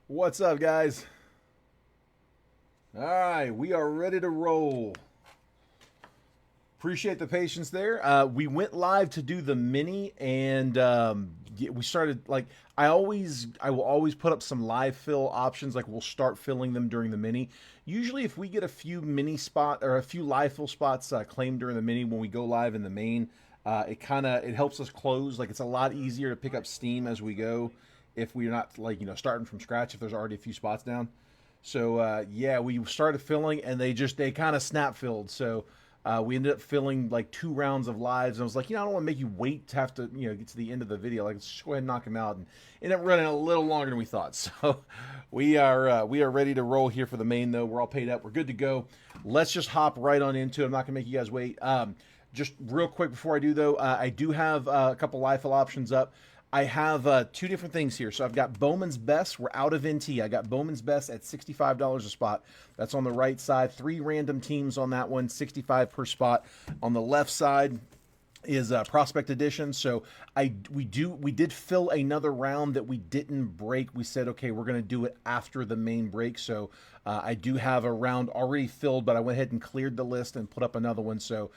What's up, guys? All right, we are ready to roll. Appreciate the patience there. We went live to do the mini, and we started like I will always put up some live fill options. Like we'll start filling them during the mini. Usually, if we get a few mini spot or a few live fill spots claimed during the mini when we go live in the main, it helps us close. Like it's a lot easier to pick up steam as we go if we're not starting from scratch. If there's already a few spots down. So yeah, we started filling, and they kind of snap filled. So we ended up filling like 2 rounds of lives. And I was like, I don't want to make you wait to have to get to the end of the video. Like, let's just go ahead and knock them out. And ended up running a little longer than we thought. So we are ready to roll here for the main though. We're all paid up. We're good to go. Let's just hop right on into it. I'm not gonna make you guys wait. Just real quick before I do though, I do have a couple live fill options up. I have two different things here. So I've got Bowman's Best. We're out of NT. I got Bowman's Best at $65 a spot. That's on the right side. 3 random teams on that one, 65 per spot. On the left side is Prospect Edition. So we did fill another round that we didn't break. We said, okay, we're going to do it after the main break. So I do have a round already filled, but I went ahead and cleared the list and put up another one. So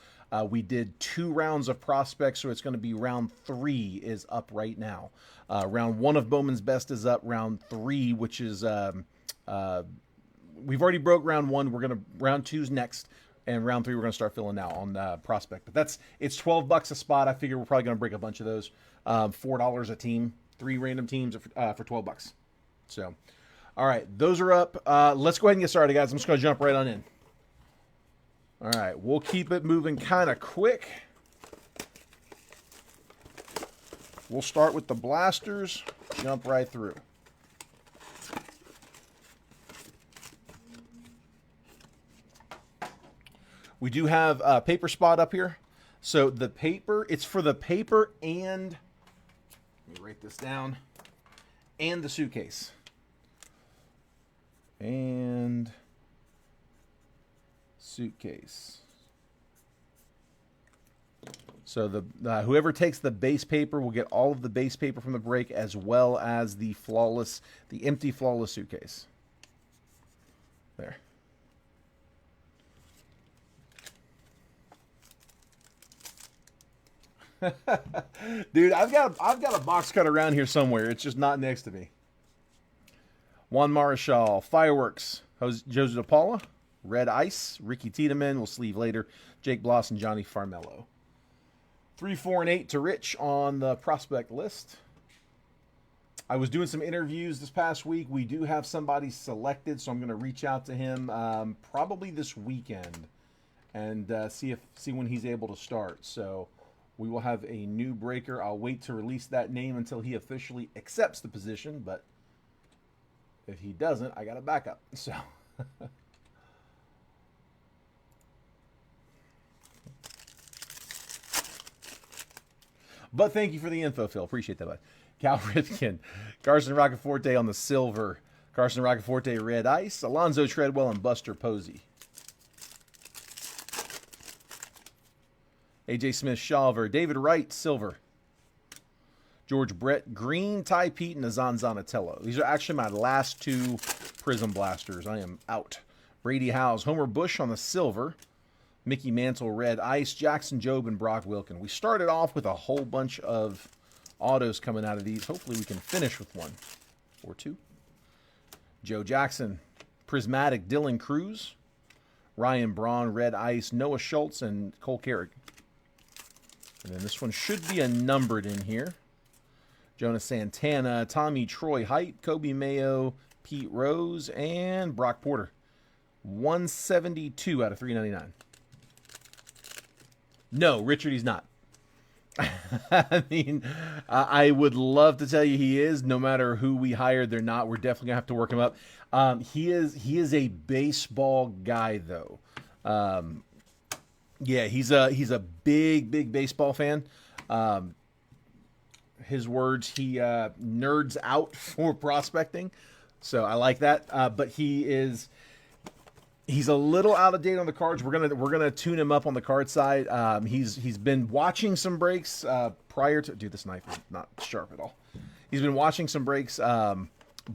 we did 2 rounds of Prospect, so it's going to be round 3 is up right now. Round 1 of Bowman's Best is up. Round 3, which is we've already broke round 1. Round 2's next. And round 3, we're going to start filling now on Prospect. But it's $12 a spot. I figure we're probably going to break a bunch of those. $4 a team, 3 random teams for $12. So, all right, those are up. Let's go ahead and get started, guys. I'm just going to jump right on in. All right, we'll keep it moving kind of quick. We'll start with the blasters, jump right through. We do have a paper spot up here. So the paper, it's for the paper and, let me write this down, and the suitcase. And suitcase. So the whoever takes the base paper will get all of the base paper from the break, as well as the empty flawless suitcase. There. Dude, I've got a box cut around here somewhere. It's just not next to me. Juan Marichal, Fireworks, Jose DePaula, Red Ice, Ricky Tiedemann, we'll sleeve later, Jake Bloss, and Johnny Farmello. 3, 4, and 8 to Rich on the prospect list. I was doing some interviews this past week. We do have somebody selected, so I'm going to reach out to him probably this weekend and see when he's able to start. So we will have a new breaker. I'll wait to release that name until he officially accepts the position, but if he doesn't, I got a backup. So but thank you for the info, Phil. Appreciate that, bud. Cal Ripken, Carson Roccaforte on the silver, Carson Roccaforte Red Ice, Alonzo Treadwell, and Buster Posey. AJ Smith Shalver, David Wright silver, George Brett Green, Ty Pete, and Azan Zanatello. These are actually my last 2 Prism Blasters. I am out. Brady Howes, Homer Bush on the silver, Mickey Mantle Red Ice, Jackson Jobe, and Brock Wilkin. We started off with a whole bunch of autos coming out of these. Hopefully we can finish with 1 or 2. Joe Jackson, Prismatic Dylan Cruz, Ryan Braun Red Ice, Noah Schultz, and Cole Carrick. And then this one should be a numbered in here. Jonas Santana, Tommy Troy Height, Kobe Mayo, Pete Rose, and Brock Porter. 172 out of 399. No, Richard, he's not. I mean, I would love to tell you he is. No matter who we hire, they're not. We're definitely going to have to work him up. He is a baseball guy, though. Yeah, he's a big baseball fan. His words, he nerds out for prospecting, so I like that. But he's a little out of date on the cards. We're gonna tune him up on the card side. He's been watching some breaks prior to. Dude, this knife is not sharp at all. He's been watching some breaks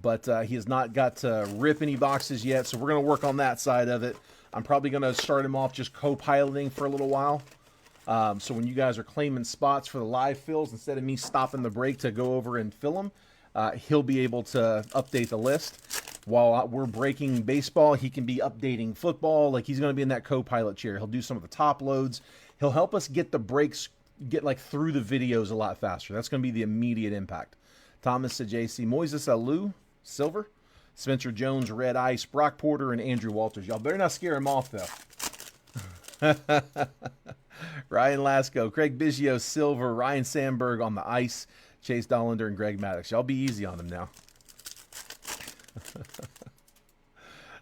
but he has not got to rip any boxes yet, so we're going to work on that side of it. I'm probably going to start him off just co-piloting for a little while. So when you guys are claiming spots for the live fills, instead of me stopping the break to go over and fill them, he'll be able to update the list. While we're breaking baseball, he can be updating football. Like, he's going to be in that co-pilot chair. He'll do some of the top loads. He'll help us get the breaks, like through the videos a lot faster. That's going to be the immediate impact. Thomas Sajaci, Moises Alou, silver. Spencer Jones, red ice. Brock Porter, and Andrew Walters. Y'all better not scare him off, though. Ryan Lasco, Craig Biggio, silver. Ryan Sandberg on the ice. Chase Dollander and Greg Maddox. Y'all be easy on them now.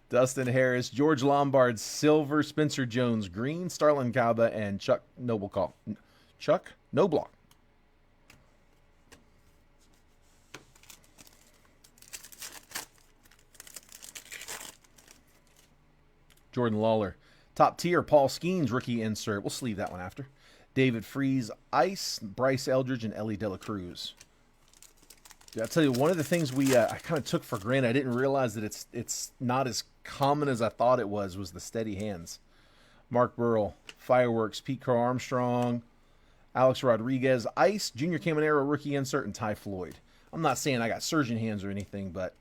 Dustin Harris, George Lombard, silver. Spencer Jones, green. Starlin Caba, and Chuck Noblecall. Chuck Noblock. Jordan Lawler. Top tier, Paul Skeens, rookie insert. We'll sleeve that one after. David Freese, ice. Bryce Eldridge, and Ellie De La Cruz. Yeah, I'll tell you, one of the things I kind of took for granted, I didn't realize that it's not as common as I thought it was the steady hands. Mark Burrell, Fireworks, Pete Crow Armstrong, Alex Rodriguez, ice. Junior Caminero, rookie insert, and Ty Floyd. I'm not saying I got surgeon hands or anything, but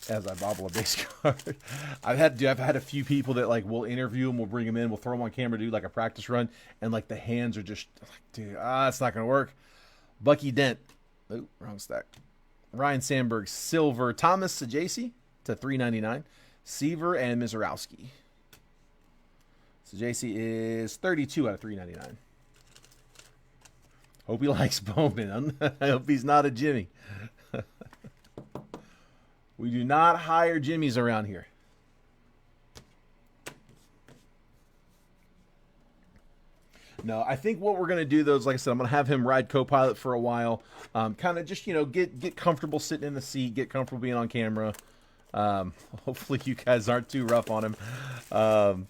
as I bobble a base card. I've had a few people that, like, we'll interview them, we'll bring them in, we'll throw them on camera, do like a practice run, and like the hands are just like, dude, it's not gonna work. Bucky Dent, wrong stack. Ryan Sandberg, silver. Thomas Sajaci to 399. Seaver and Mizorowski. Sajaci is 32 out of 399. Hope he likes Bowman. I hope he's not a Jimmy. We do not hire Jimmies around here. No, I think what we're going to do, though, is, like I said, I'm going to have him ride co-pilot for a while. Kind of just, get comfortable sitting in the seat, get comfortable being on camera. Hopefully you guys aren't too rough on him.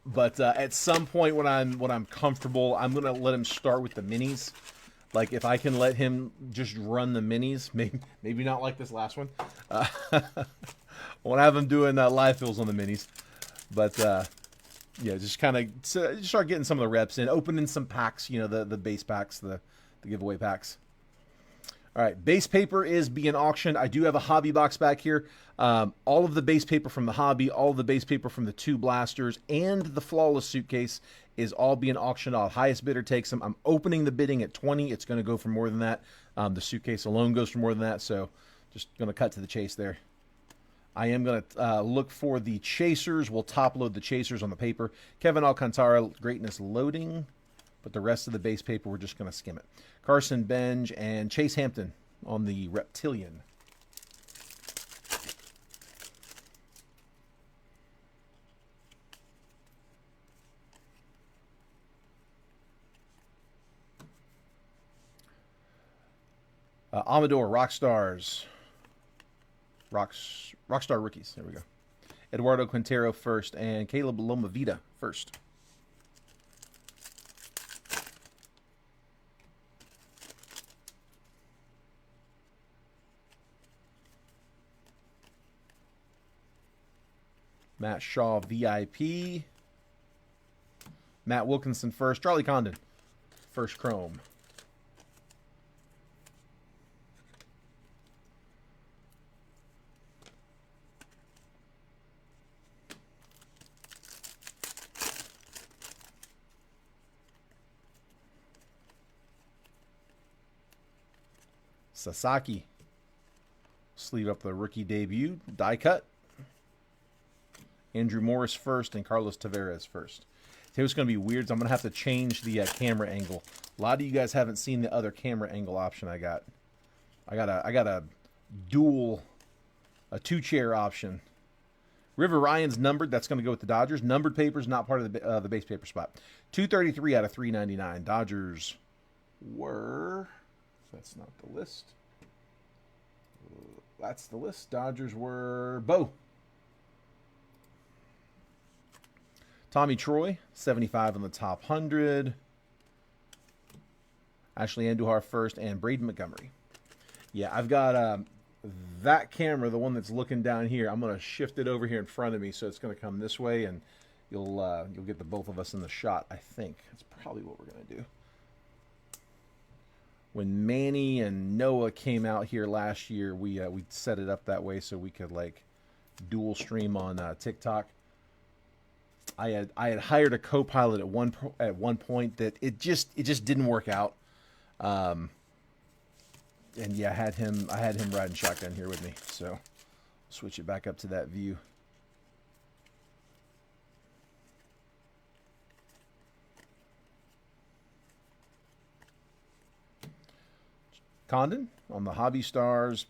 But at some point when I'm comfortable, I'm going to let him start with the minis. Like, if I can let him just run the minis, maybe not like this last one. I want to have him doing live fills on the minis. But, yeah, just kind of start getting some of the reps in, opening some packs, the base packs, the giveaway packs. All right, base paper is being auctioned. I do have a hobby box back here. All of the base paper from the hobby, all of the base paper from the 2 blasters, and the flawless suitcase is all being auctioned off. Highest bidder takes them. I'm opening the bidding at 20. It's going to go for more than that. The suitcase alone goes for more than that, so just going to cut to the chase there. I am going to look for the chasers. We'll top load the chasers on the paper. Kevin Alcantara, greatness loading, but the rest of the base paper, we're just going to skim it. Carson Benj and Chase Hampton on the Reptilian. Amador, Rockstars. Rockstar rookies. There we go. Eduardo Quintero first, and Caleb Lomavita first. Matt Shaw, VIP. Matt Wilkinson first. Charlie Condon, first chrome. Sasaki. Sleeve up the rookie debut. Die cut. Andrew Morris first and Carlos Tavares first. Today was going to be weird, so I'm going to have to change the camera angle. A lot of you guys haven't seen the other camera angle option I got. I got a dual, a 2-chair option. River Ryan's numbered. That's going to go with the Dodgers. Numbered papers, not part of the base paper spot. 233 out of 399. Dodgers were... That's not the list. That's the list. Dodgers were Bo. Tommy Troy, 75 on the top 100. Ashley Andujar first, and Braden Montgomery. Yeah, I've got that camera, the one that's looking down here, I'm going to shift it over here in front of me, so it's going to come this way, and you'll get the both of us in the shot. I think that's probably what we're going to do. When Manny and Noah came out here last year, we set it up that way so we could like dual stream on TikTok. I had hired a co-pilot at one point that it just didn't work out. And yeah, I had him riding shotgun here with me. So switch it back up to that view. Condon on the Hobby Stars,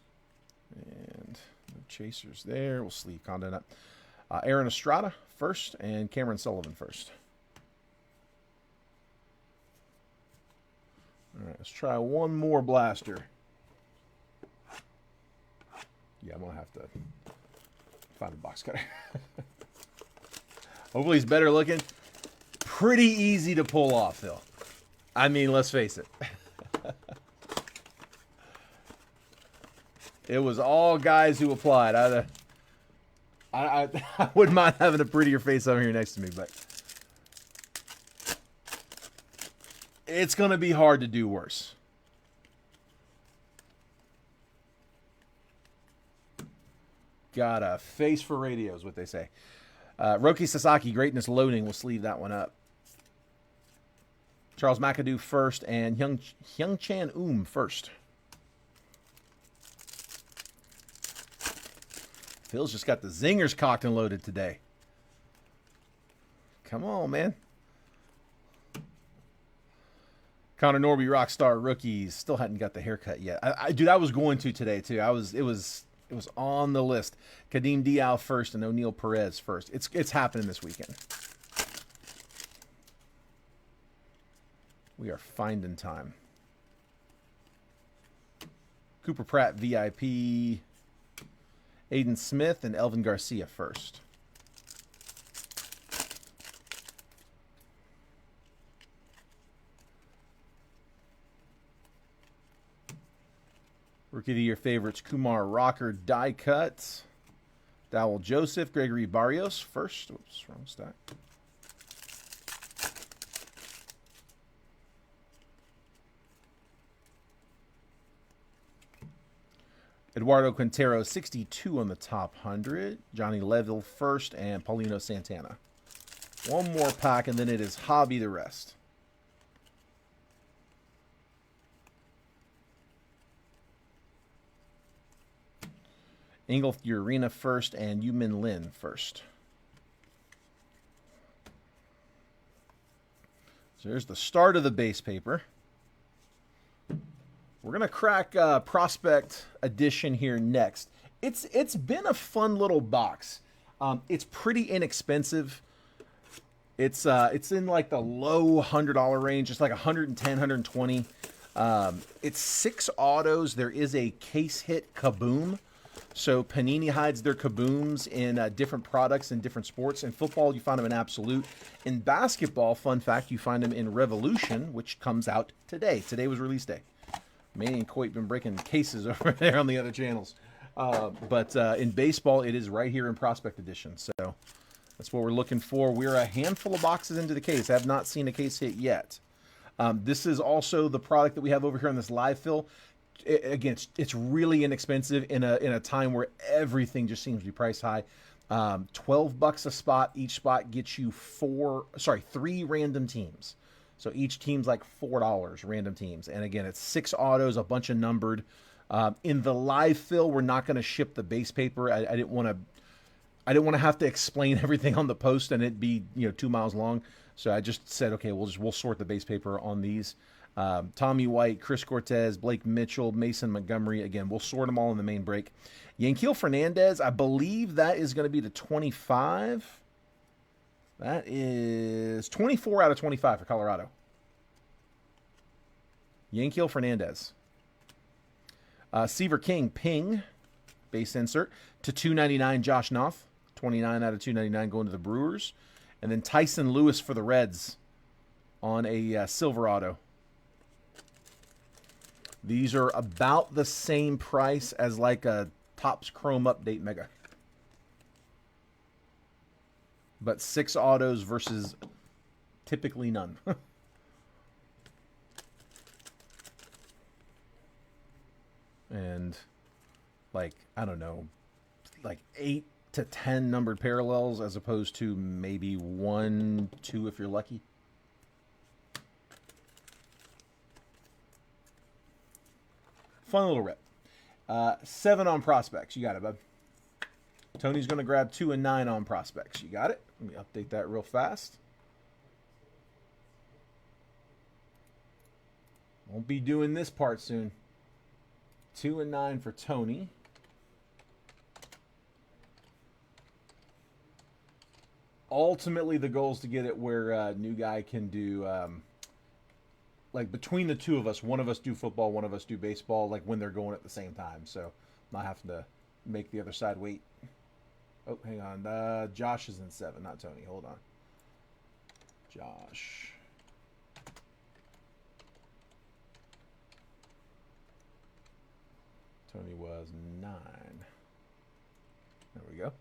and no chasers there. We'll sleeve Condon up. Aaron Estrada first, and Cameron Sullivan first. All right, let's try one more blaster. Yeah, I'm gonna have to find a box cutter. Hopefully he's better looking. Pretty easy to pull off, though. I mean, let's face it. It was all guys who applied. I wouldn't mind having a prettier face over here next to me, but it's going to be hard to do worse. Got a face for radio is what they say. Roki Sasaki, Greatness Loading. We'll sleeve that one up. Charles McAdoo first, and Hyung Chan first. Phil's just got the zingers cocked and loaded today. Come on, man. Connor Norby, Rockstar Rookies. Still hadn't got the haircut yet. Dude, I was going to today, too. It was on the list. Kadeem Dial first and O'Neal Perez first. It's happening this weekend. We are finding time. Cooper Pratt, VIP. Aiden Smith and Elvin Garcia first. Rookie of the Year favorites, Kumar Rocker, die cut. Dowell Joseph, Gregory Barrios first. Oops, wrong stack. Eduardo Quintero, 62 on the top 100. Johnny Leaville first, and Paulino Santana. One more pack, and then it is Hobby the rest. Engel Urena first, and Yumin Lin first. So there's the start of the base paper. We're going to crack Prospect Edition here next. It's been a fun little box. It's pretty inexpensive. It's in like the low $100 range. It's like 110, 120. It's 6 autos. There is a case hit kaboom. So Panini hides their kabooms in different products in different sports. In football, you find them in Absolute. In basketball, fun fact, you find them in Revolution, which comes out today. Today was release day. Manny and Coit been breaking cases over there on the other channels. But in baseball, it is right here in Prospect Edition. So that's what we're looking for. We're a handful of boxes into the case. I have not seen a case hit yet. This is also the product that we have over here on this live fill. Again, it's really inexpensive in a time where everything just seems to be priced high. $12 a spot. Each spot gets you 3 random teams. So each team's like $4, random teams. And again, it's 6 autos, a bunch of numbered. In the live fill, we're not going to ship the base paper. I didn't want to have to explain everything on the post and it be 2 miles long. So I just said, okay, we'll sort the base paper on these. Tommy White, Chris Cortez, Blake Mitchell, Mason Montgomery. Again, we'll sort them all in the main break. Yanquiel Fernandez, I believe that is going to be the 25. That is 24 out of 25 for Colorado. Yanquiel Fernandez. Seaver King, Ping, base insert, to 299, Josh Knopf. 29 out of 299 going to the Brewers. And then Tyson Lewis for the Reds on a silver auto. These are about the same price as like a Topps Chrome Update Mega. But 6 autos versus typically none. And like, I don't know, like 8 to 10 numbered parallels as opposed to maybe 1, 2 if you're lucky. Fun little rip. 7 on prospects. You got it, bud. Tony's going to grab 2 and 9 on prospects. You got it? Let me update that real fast. Won't be doing this part soon. 2 and 9 for Tony. Ultimately, the goal is to get it where new guy can do, like between the two of us, one of us do football, one of us do baseball, like when they're going at the same time. So not having to make the other side wait. Oh, hang on. Josh is in 7, not Tony. Hold on. Josh. Tony was 9. There we go.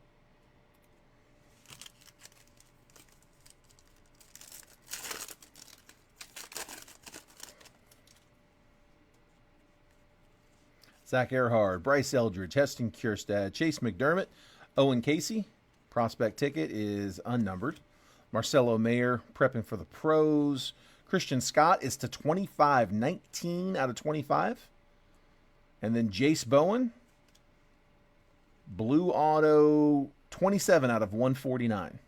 Zach Earhart, Bryce Eldridge, Heston Kjerstad, Chase McDermott, Owen Casey. Prospect ticket is unnumbered. Marcelo Mayer prepping for the pros. Christian Scott is to 25, 19 out of 25. And then Jace Bowen, blue auto, 27 out of 149.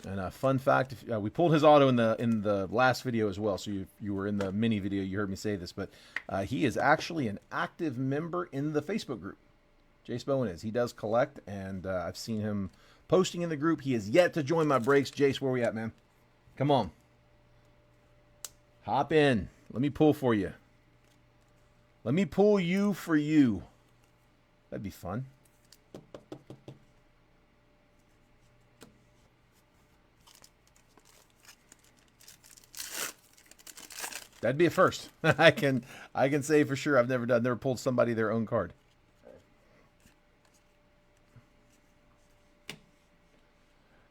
And a fun fact, we pulled his auto in the last video as well, so you were in the mini video, you heard me say this, but he is actually an active member in the Facebook group. Jace Bowen is. He does collect, and I've seen him posting in the group. He is yet to join my breaks. Jace, where we at, man? Come on. Hop in. Let me pull for you. Let me pull you for you. That'd be fun. That'd be a first. I can say for sure I've never pulled somebody their own card.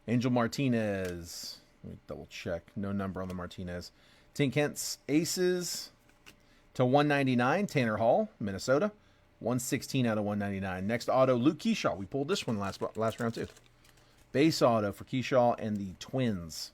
Angel Martinez. Let me double check. No number on the Martinez. Tink Kent's Aces to 199. Tanner Hall, Minnesota. 116 out of 199. Next auto, Luke Keyshaw. We pulled this one last round too. Base auto for Keyshaw and the Twins.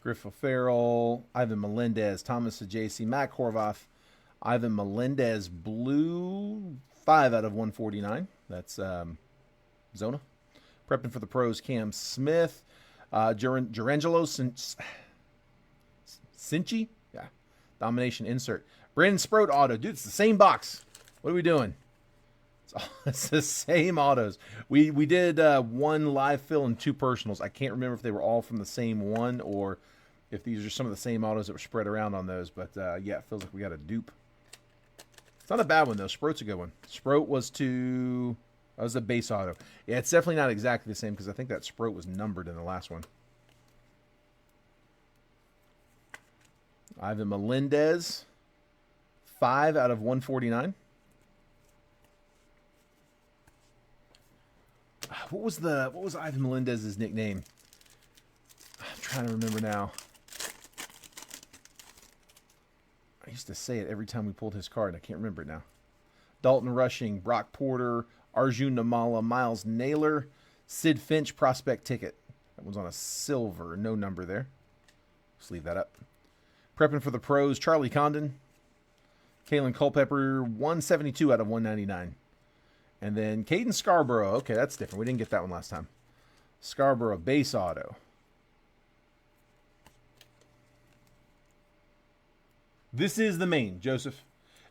Griff O'Farrell, Ivan Melendez, Thomas Ajaysi, Matt Horvath, Ivan Melendez, blue, 5 out of 149. That's Zona. Prepping for the pros, Cam Smith, Jurangelo Cinci, yeah, domination insert. Brandon Sproat auto, dude, it's the same box. What are we doing? It's the same autos. We did 1 live fill and 2 personals. I can't remember if they were all from the same one or if these are some of the same autos that were spread around on those. But, yeah, it feels like we got a dupe. It's not a bad one, though. Sproat's a good one. Sproat was that was a base auto. Yeah, it's definitely not exactly the same because I think that Sproat was numbered in the last one. Ivan Melendez, 5 out of 149. What was Ivan Melendez's nickname? I'm trying to remember now. I used to say it every time we pulled his card. I can't remember it now. Dalton Rushing, Brock Porter, Arjun Namala, Miles Naylor, Sid Finch prospect ticket. That one's on a silver, no number there. Let's leave that up. Prepping for the pros, Charlie Condon, Kalen Culpepper, 172 out of 199. And then Caden Scarborough. Okay, that's different. We didn't get that one last time. Scarborough, base auto. This is the main, Joseph.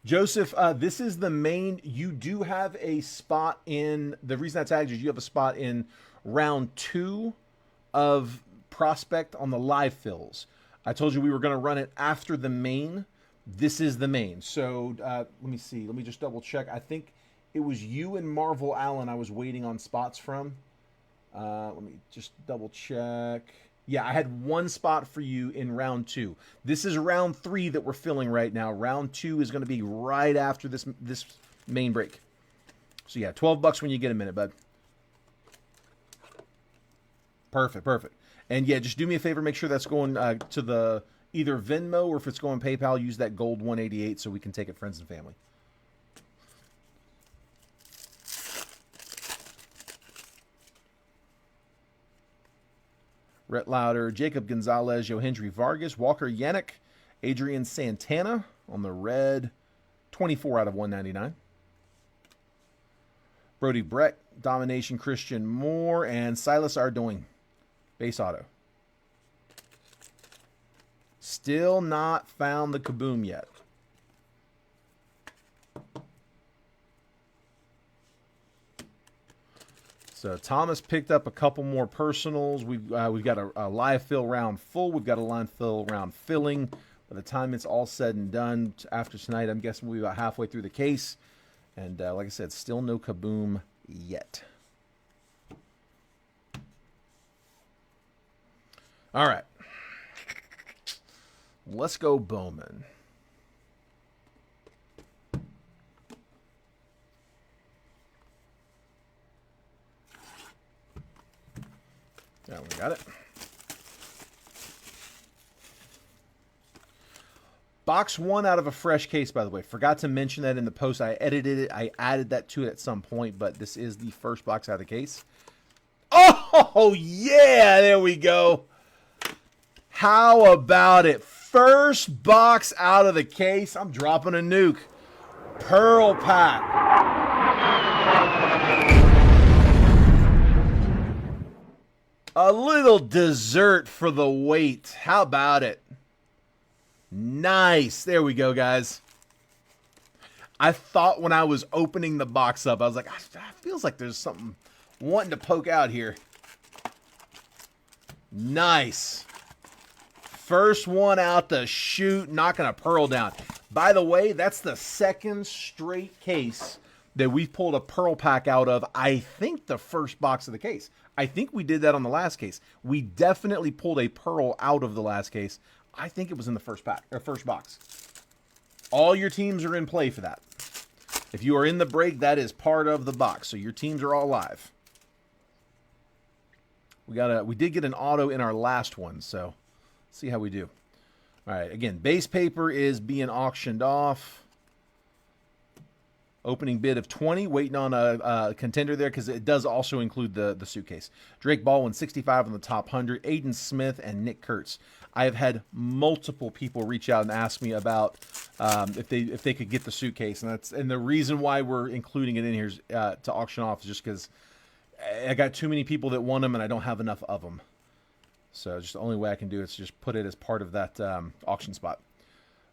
Joseph, this is the main. You do have a spot in, the reason I tagged you is you have a spot in round 2 of Prospect on the live fills. I told you we were going to run it after the main. This is the main. So let me see. Let me just double check. I think it was you and Marvel Allen I was waiting on spots from. Let me just double check. Yeah, I had one spot for you in round 2. This is round 3 that we're filling right now. Round 2 is going to be right after this main break. So yeah, $12 when you get a minute, bud. Perfect, perfect. And yeah, just do me a favor, make sure that's going to the either Venmo, or if it's going PayPal, use that gold 188 so we can take it friends and family. Rhett Lauder, Jacob Gonzalez, Yohendry Vargas, Walker Yannick, Adrian Santana on the red, 24 out of 199. Brody Breck, Domination Christian Moore, and Silas Ardoin, base auto. Still not found the kaboom yet. So Thomas picked up a couple more personals. We've got a live fill round full. We've got a line fill round filling. By the time it's all said and done after tonight, I'm guessing we'll be about halfway through the case. And like I said, still no kaboom yet. All right. Let's go Bowman. Yeah, we got it. Box 1 out of a fresh case, by the way. Forgot to mention that in the post. I edited it. I added that to it at some point, but this is the first box out of the case. Oh, yeah, there we go. How about it? First box out of the case. I'm dropping a nuke. Pearl Pack. A little dessert for the wait. How about it? Nice. There we go, guys. I thought when I was opening the box up, I was like, it feels like there's something wanting to poke out here. Nice. First one out the chute, knocking a pearl down. By the way, that's the second straight case that we've pulled a pearl pack out of, I think, the first box of the case. I think we did that on the last case. We definitely pulled a pearl out of the last case. I think it was in the first pack or first box. All your teams are in play for that. If you are in the break, that is part of the box. So your teams are all live. We did get an auto in our last one, so let's see how we do. All right, again, base paper is being auctioned off. Opening bid of 20, waiting on a contender there because it does also include the suitcase. Drake Baldwin, 65 on the top 100. Aiden Smith and Nick Kurtz. I have had multiple people reach out and ask me about if they could get the suitcase, and the reason why we're including it in here is, to auction off is just because I got too many people that want them and I don't have enough of them. So just the only way I can do it is just put it as part of that auction spot.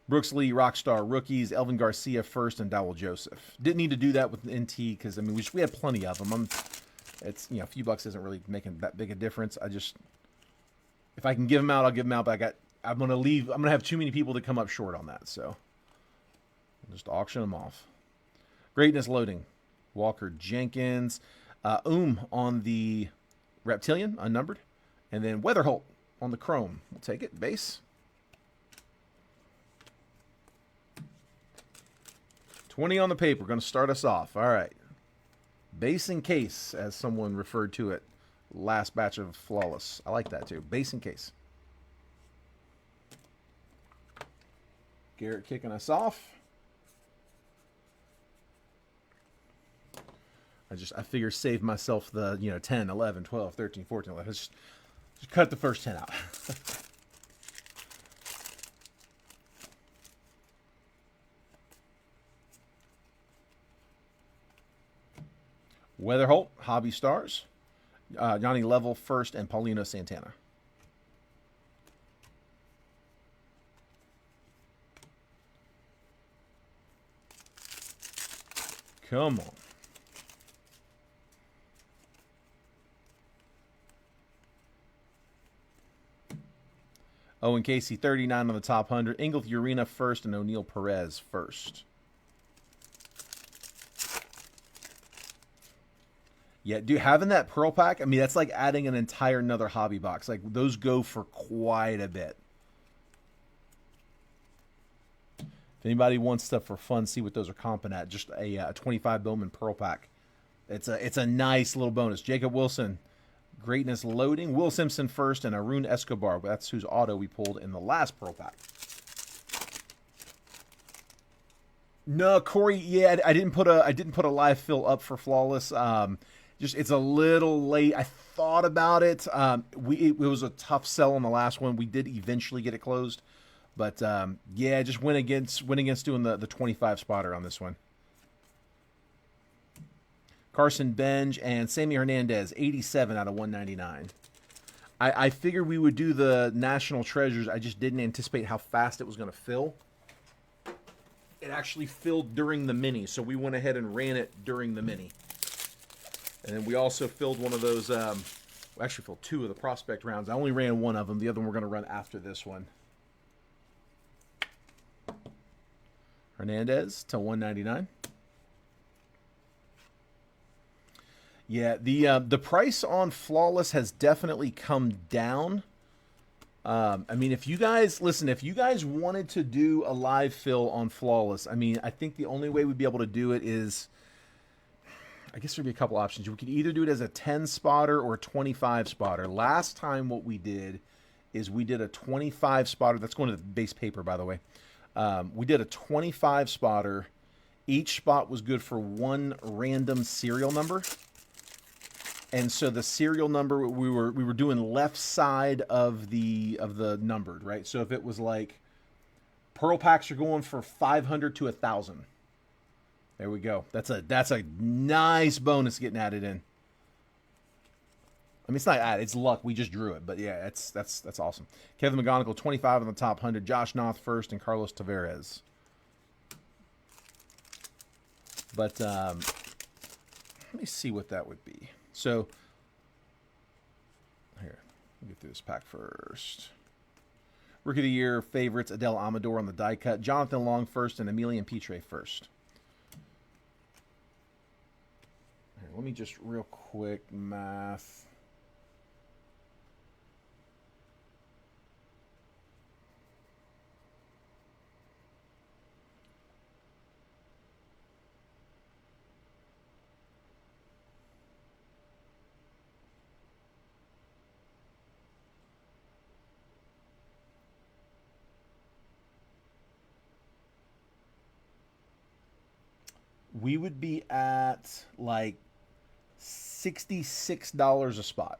Brooks Lee, Rockstar Rookies, Elvin Garcia first, and Dowell Joseph. Didn't need to do that with NT because, I mean, we had plenty of them. It's, a few bucks isn't really making that big a difference. If I can give them out, I'll give them out, but I'm going to have too many people that come up short on that, so I'll just auction them off. Greatness Loading, Walker Jenkins, on the Reptilian, unnumbered, and then Weatherholt on the Chrome. We'll take it, base. 20 on the paper, going to start us off. All right. Base in case, as someone referred to it. Last batch of Flawless. I like that too. Base in case. Garrett kicking us off. I figure save myself the, 10, 11, 12, 13, 14, 11. Just cut the first 10 out. Weatherholt, Hobby Stars, Yanni Level first, and Paulino Santana. Come on. Owen Casey 39 on the top 100. Ingles Urena first and O'Neill Perez first. Yeah, dude, having that Pearl Pack, I mean, that's like adding an entire another hobby box. Like, those go for quite a bit. If anybody wants stuff for fun, see what those are comping at. Just a 25 Bowman Pearl Pack. It's a nice little bonus. Jacob Wilson, Greatness Loading. Will Simpson first and Arun Escobar. That's whose auto we pulled in the last Pearl Pack. No, Corey. Yeah, I didn't put a live fill up for Flawless. Just it's a little late. I thought about it. It was a tough sell on the last one. We did eventually get it closed, but yeah, just went against doing the 25 spotter on this one. Carson Benj and Sammy Hernandez, 87 out of 199. I figured we would do the National Treasures. I just didn't anticipate how fast it was going to fill. It actually filled during the mini, so we went ahead and ran it during the mini. And then we also filled one of those, we actually filled two of the prospect rounds. I only ran one of them. The other one we're going to run after this one. Hernandez to 199. Yeah, the price on Flawless has definitely come down. I mean, if you guys wanted to do a live fill on Flawless, I mean, I think the only way we'd be able to do it is, I guess there'd be a couple options. We could either do it as a 10 spotter or a 25 spotter. Last time what we did is we did a 25 spotter. That's going to the base paper, by the way. We did a 25 spotter. Each spot was good for one random serial number. And so the serial number, we were doing left side of the numbered, right? So if it was like Pearl Packs are going for 500 to 1,000. There we go. That's a nice bonus getting added in. I mean, it's not added, it's luck. We just drew it, but yeah, that's awesome. Kevin McGonigal, 25 on the top 100. Josh Noth first and Carlos Tavares. But let me see what that would be. So, here, let me get through this pack first. Rookie of the Year favorites, Adele Amador on the die cut. Jonathan Long first and Emilian Pitre first. Here, let me just real quick math. We would be at like $66 a spot.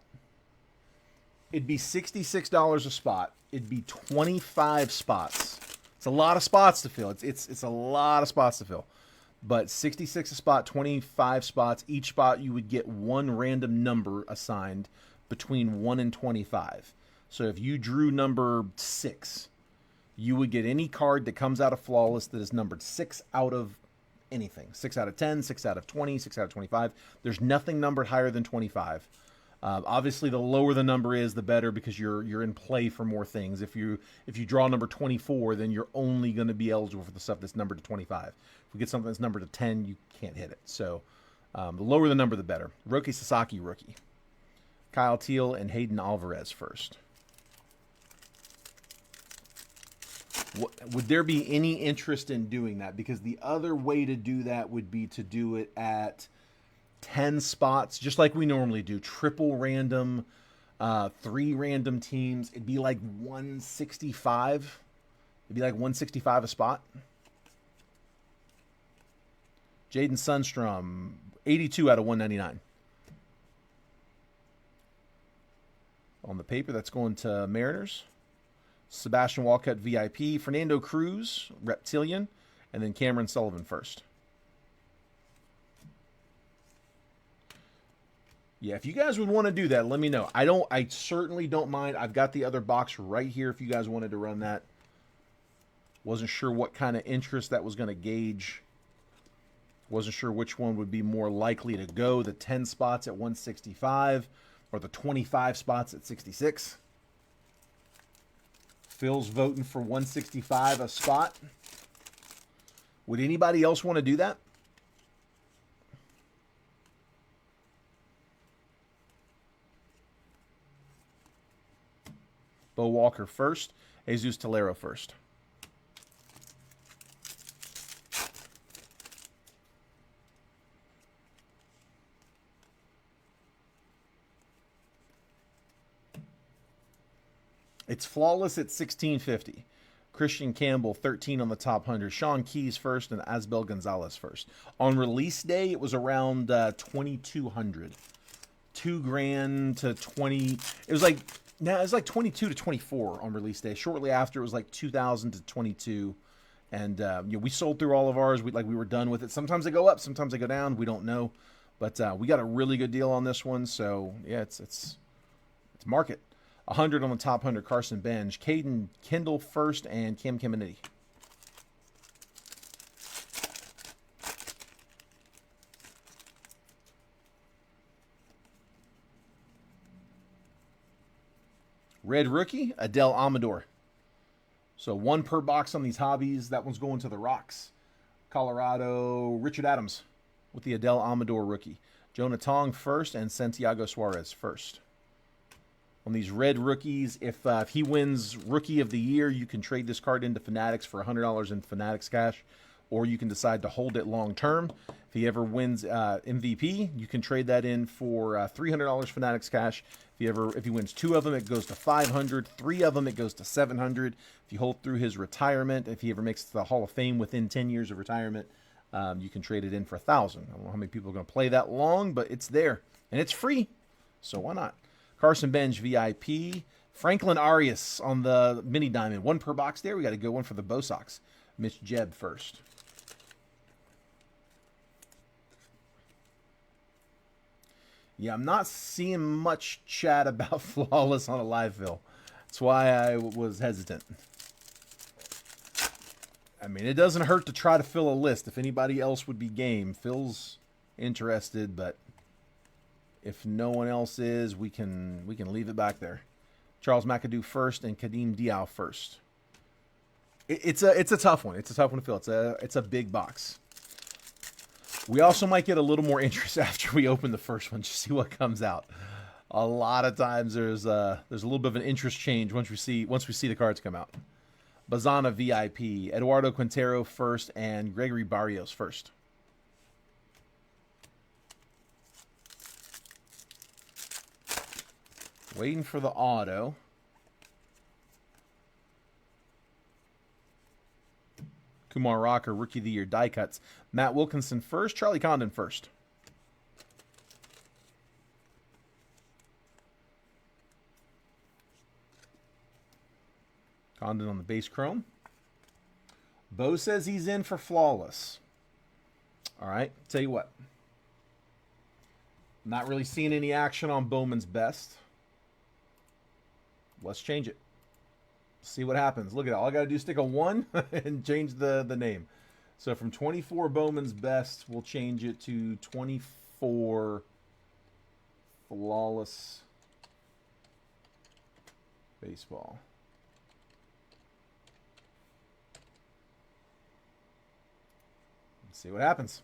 It'd be $66 a spot. It'd be 25 spots. It's a lot of spots to fill. It's a lot of spots to fill. But 66 a spot, 25 spots. Each spot you would get one random number assigned between 1 and 25. So if you drew number 6, you would get any card that comes out of Flawless that is numbered 6 out of anything. 6 out of 10, 6 out of 20, 6 out of 25. There's nothing numbered higher than 25. Obviously, the lower the number is, the better, because you're in play for more things. If you draw number 24, then you're only going to be eligible for the stuff that's numbered to 25. If we get something that's numbered to 10, you can't hit it. So the lower the number, the better. Roki Sasaki, rookie. Kyle Teal and Hayden Alvarez first. Would there be any interest in doing that? Because the other way to do that would be to do it at 10 spots, just like we normally do. Triple random, 3 random teams. It'd be like 165. It'd be like 165 a spot. Jaden Sundstrom, 82 out of 199. On the paper, that's going to Mariners. Sebastian Walcott, VIP. Fernando Cruz, Reptilian. And then Cameron Sullivan first. Yeah, if you guys would want to do that, let me know. I certainly don't mind. I've got the other box right here if you guys wanted to run that. Wasn't sure what kind of interest that was going to gauge. Wasn't sure which one would be more likely to go. The 10 spots at 165 or the 25 spots at 66. Phil's voting for 165 a spot. Would anybody else want to do that? Bo Walker first. Jesus Tolero first. It's flawless at 1650. Christian Campbell, 13 on the top 100. Sean Keys first and Asbel Gonzalez first. On release day, it was around 2,200. $2,000 to 20. It was like 22 to 24 on release day. Shortly after, it was like 2,000 to 22. And we sold through all of ours. We were done with it. Sometimes they go up, sometimes they go down. We don't know, but we got a really good deal on this one. So yeah, it's market. 100 on the top 100, Carson Bench. Caden Kendall first and Cam Caminiti. Red rookie, Adele Amador. So one per box on these hobbies. That one's going to the Rocks. Colorado, Richard Adams with the Adele Amador rookie. Jonah Tong first and Santiago Suarez first. On these red rookies, if he wins Rookie of the Year, you can trade this card into Fanatics for $100 in Fanatics cash, or you can decide to hold it long term. If he ever wins MVP, you can trade that in for $300 Fanatics cash. If he wins 2 of them, it goes to $500. 3 of them, it goes to $700. If you hold through his retirement, if he ever makes it to the Hall of Fame within 10 years of retirement, you can trade it in for $1,000. I don't know how many people are going to play that long, but it's there and it's free, so why not? Carson Bench VIP. Franklin Arias on the mini diamond. 1 per box there. We got a good one for the Bo Sox. Mitch Jebb first. Yeah, I'm not seeing much chat about Flawless on a live fill. That's why I was hesitant. I mean, it doesn't hurt to try to fill a list. If anybody else would be game, Phil's interested, but if no one else is, we can leave it back there. Charles McAdoo first and Kadeem Diaw first. It's a tough one. It's a tough one to fill. It's a big box. We also might get a little more interest after we open the first one, just see what comes out. A lot of times there's a little bit of an interest change once we see the cards come out. Bazana VIP, Eduardo Quintero first and Gregory Barrios first. Waiting for the auto. Kumar Rocker, Rookie of the Year, die cuts. Matt Wilkinson first, Charlie Condon first. Condon on the base chrome. Bo says he's in for Flawless. All right, tell you what. Not really seeing any action on Bowman's best. Let's change it. See what happens. Look at it. All I got to do is stick a 1 and change the name. So from 24 Bowman's best, we'll change it to 24 Flawless Baseball. Let's see what happens.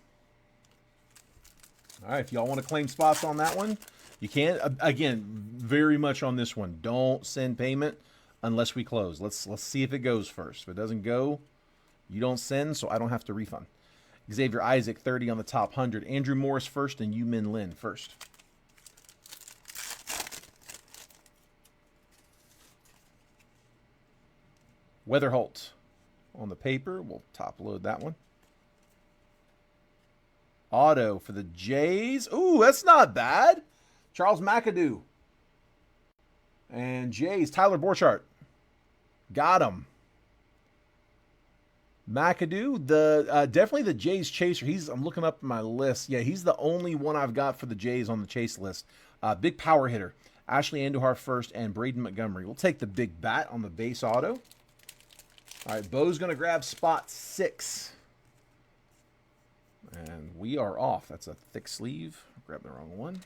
All right, if y'all want to claim spots on that one, you can. Again, very much on this one. Don't send payment unless we close. Let's see if it goes first. If it doesn't go, you don't send, so I don't have to refund. Xavier Isaac, 30 on the top 100. Andrew Morris first and Yu Min Lin first. Weatherholt on the paper. We'll top load that one. Auto for the Jays. Ooh, that's not bad. Charles McAdoo. And Jays, Tyler Borchardt. Got him. McAdoo, definitely the Jays chaser. I'm looking up my list. Yeah, he's the only one I've got for the Jays on the chase list. Big power hitter. Ashley Andujar first and Braden Montgomery. We'll take the big bat on the base auto. All right, Bo's going to grab spot 6. And we are off. That's a thick sleeve. Grab the wrong one.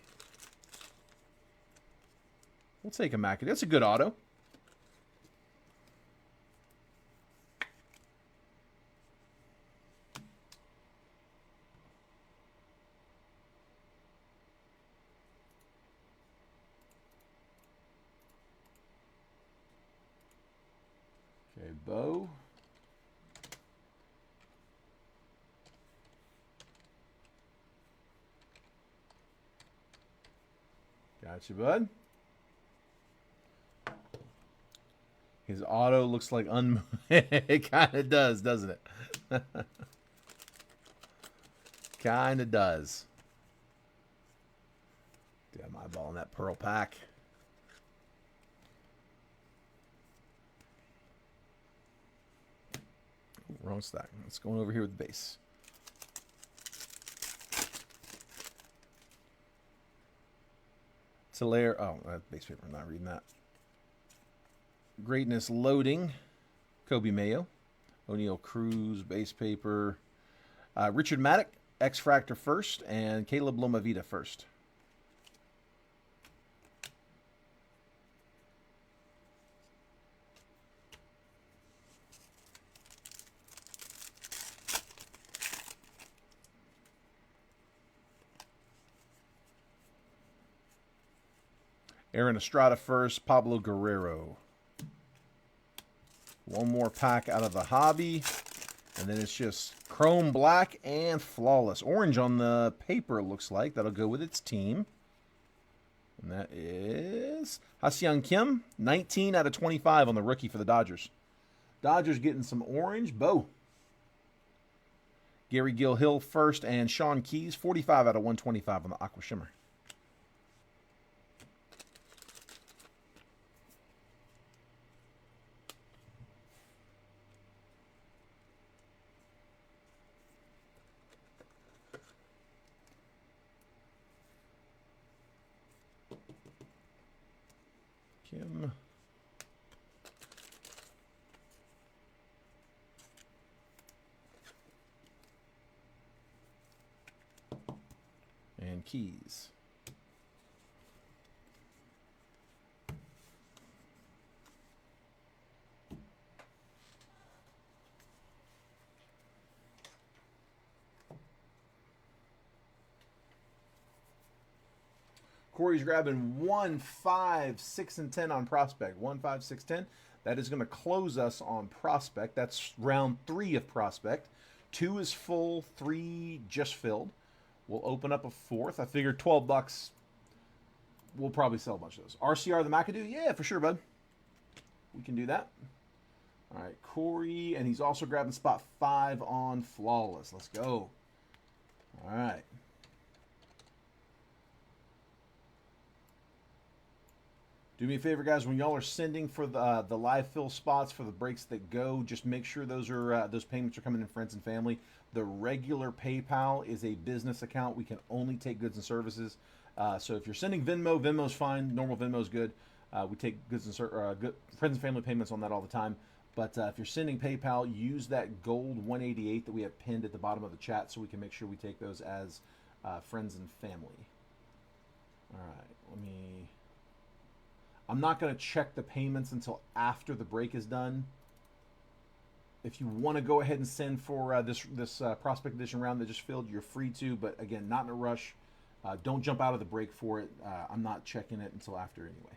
We'll take a McAdoo. That's a good auto. Bo. Gotcha, bud. His auto looks like it kind of does, doesn't it? Kind of does. Dude, I'm eyeballing that pearl pack. Ooh, wrong stack. Let's go over here with the base. Hilaire. Oh, base paper. I'm not reading that. Greatness loading. Kobe Mayo. O'Neal Cruz, base paper. Richard Maddock, X-Fractor first, and Caleb Lomavita first. Aaron Estrada first, Pablo Guerrero. One more pack out of the hobby. And then it's just chrome black and flawless. Orange on the paper, looks like. That'll go with its team. And that is Ha-Seong Kim, 19 out of 25 on the rookie for the Dodgers. Dodgers getting some orange. Bo. Gary Gill-Hill first, and Sean Keys, 45 out of 125 on the Aqua Shimmer. Kim. And Keys. Corey's grabbing 1, 5, 6, and 10 on Prospect. 1, 5, 6, 10. That is going to close us on Prospect. That's round 3 of Prospect. 2 is full, 3 just filled. We'll open up a 4th. I figured $12. We'll probably sell a bunch of those. RCR the McAdoo? Yeah, for sure, bud. We can do that. All right, Corey, and he's also grabbing spot 5 on Flawless. Let's go. All right. Do me a favor, guys. When y'all are sending for the live fill spots for the breaks that go, just make sure those payments are coming in friends and family. The regular PayPal is a business account. We can only take goods and services. So if you're sending Venmo, Venmo's fine. Normal Venmo's good. We take goods and friends and family payments on that all the time. But if you're sending PayPal, use that gold 188 that we have pinned at the bottom of the chat, so we can make sure we take those as friends and family. All right, let me. I'm not going to check the payments until after the break is done. If you want to go ahead and send for this Prospect Edition round that just filled, you're free to. But again, not in a rush. Don't jump out of the break for it. I'm not checking it until after anyway.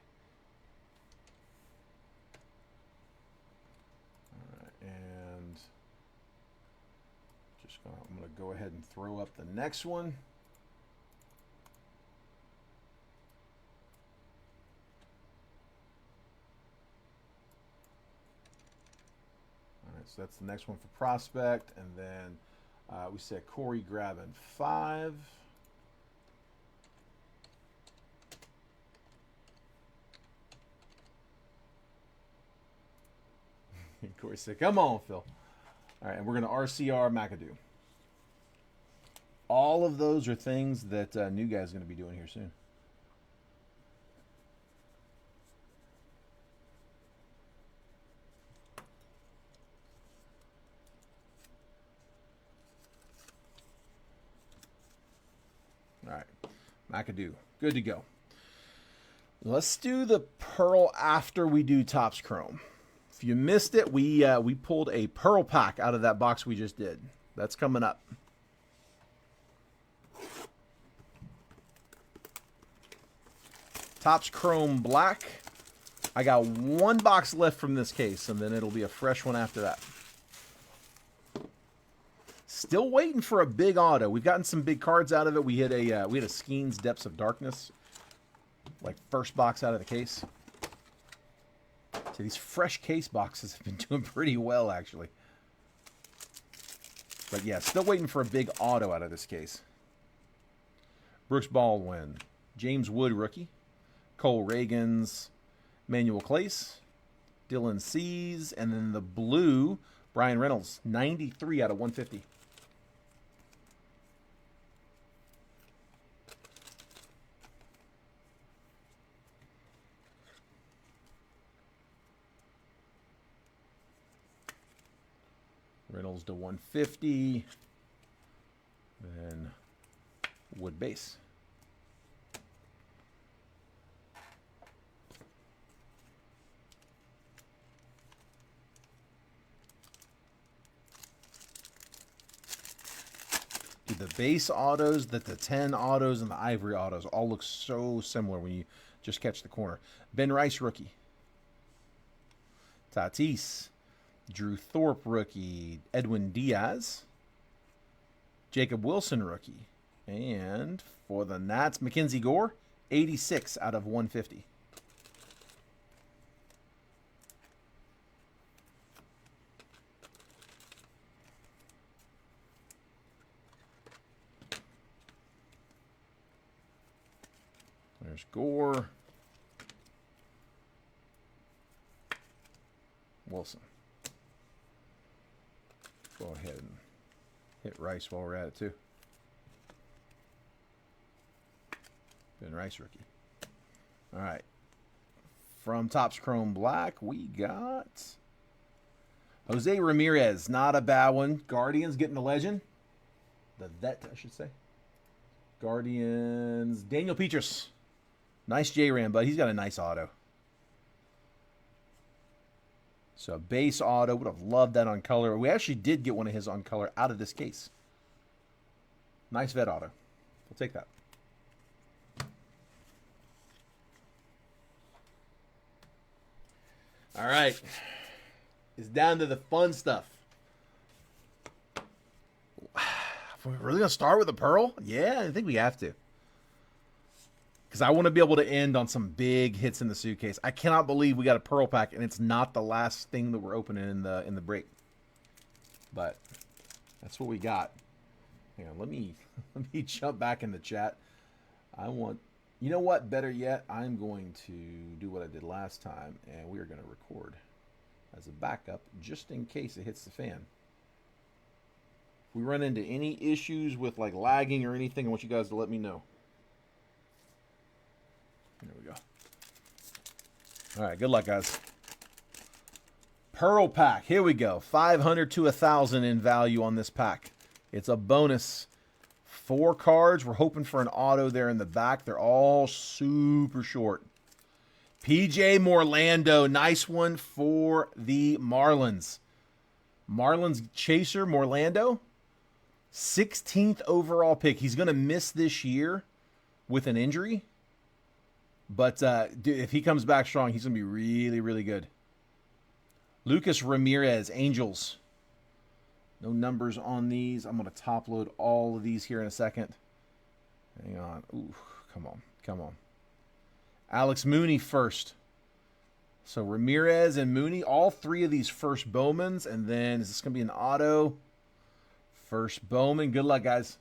All right, and I'm going to go ahead and throw up the next one. So that's the next one for Prospect. And then we said Corey grabbing 5. Corey said, come on, Phil. All right, and we're going to RCR McAdoo. All of those are things that New Guy's going to be doing here soon. All right, McAdoo, good to go. Let's do the Pearl after we do Topps Chrome. If you missed it, we pulled a Pearl pack out of that box we just did. That's coming up. Topps Chrome Black, I got one box left from this case, and then it'll be a fresh one after that. Still waiting for a big auto. We've gotten some big cards out of it. We had a Skeens Depths of Darkness, like first box out of the case. So these fresh case boxes have been doing pretty well, actually. But yeah, still waiting for a big auto out of this case. Brooks Baldwin, James Wood rookie, Cole Reagans, Manuel Clace, Dylan Cease, and then the blue, Brian Reynolds, 93 out of 150. Reynolds to 150. Then Wood base. Dude, the base autos, the 10 autos, and the ivory autos all look so similar when you just catch the corner. Ben Rice rookie. Tatis. Drew Thorpe rookie. Edwin Diaz. Jacob Wilson rookie. And for the Nats, Mackenzie Gore, 86 out of 150. There's Gore. Wilson. Go ahead and hit Rice while we're at it, too. Ben Rice rookie. All right. From Topps Chrome Black, we got Jose Ramirez. Not a bad one. Guardians getting the legend. The vet, I should say. Guardians. Daniel Petrus. Nice J-Ram, but he's got a nice auto. So base auto. Would have loved that on color. We actually did get one of his on color out of this case. Nice vet auto. We'll take that. All right. It's down to the fun stuff. We're really going to start with a Pearl? Yeah, I think we have to. Because I want to be able to end on some big hits in the suitcase. I cannot believe we got a Pearl pack, and it's not the last thing that we're opening in the break. But that's what we got. Hang on, let me jump back in the chat. You know what? Better yet, I'm going to do what I did last time, and we are going to record as a backup just in case it hits the fan. If we run into any issues with like lagging or anything, I want you guys to let me know. There we go. All right, good luck, guys. Pearl pack. Here we go. 500 to 1,000 in value on this pack. It's a bonus. 4 cards. We're hoping for an auto there in the back. They're all super short. PJ Morlando. Nice one for the Marlins. Marlins chaser Morlando. 16th overall pick. He's going to miss this year with an injury. But dude, if he comes back strong, he's going to be really, really good. Lucas Ramirez, Angels. No numbers on these. I'm going to top load all of these here in a second. Hang on. Ooh, come on. Come on. Alex Mooney first. So Ramirez and Mooney, all 3 of these first Bowmans. And then is this going to be an auto? First Bowman. Good luck, guys.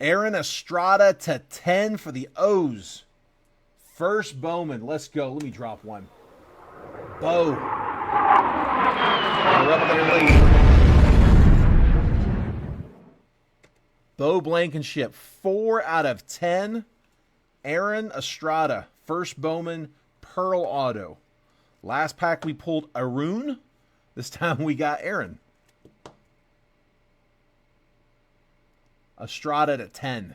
Aaron Estrada to 10 for the O's. First Bowman. Let's go. Let me drop one. Bo. We're up there late. Bo Blankenship. 4 out of 10. Aaron Estrada. First Bowman. Pearl auto. Last pack we pulled Arun. This time we got Aaron. Estrada to 10.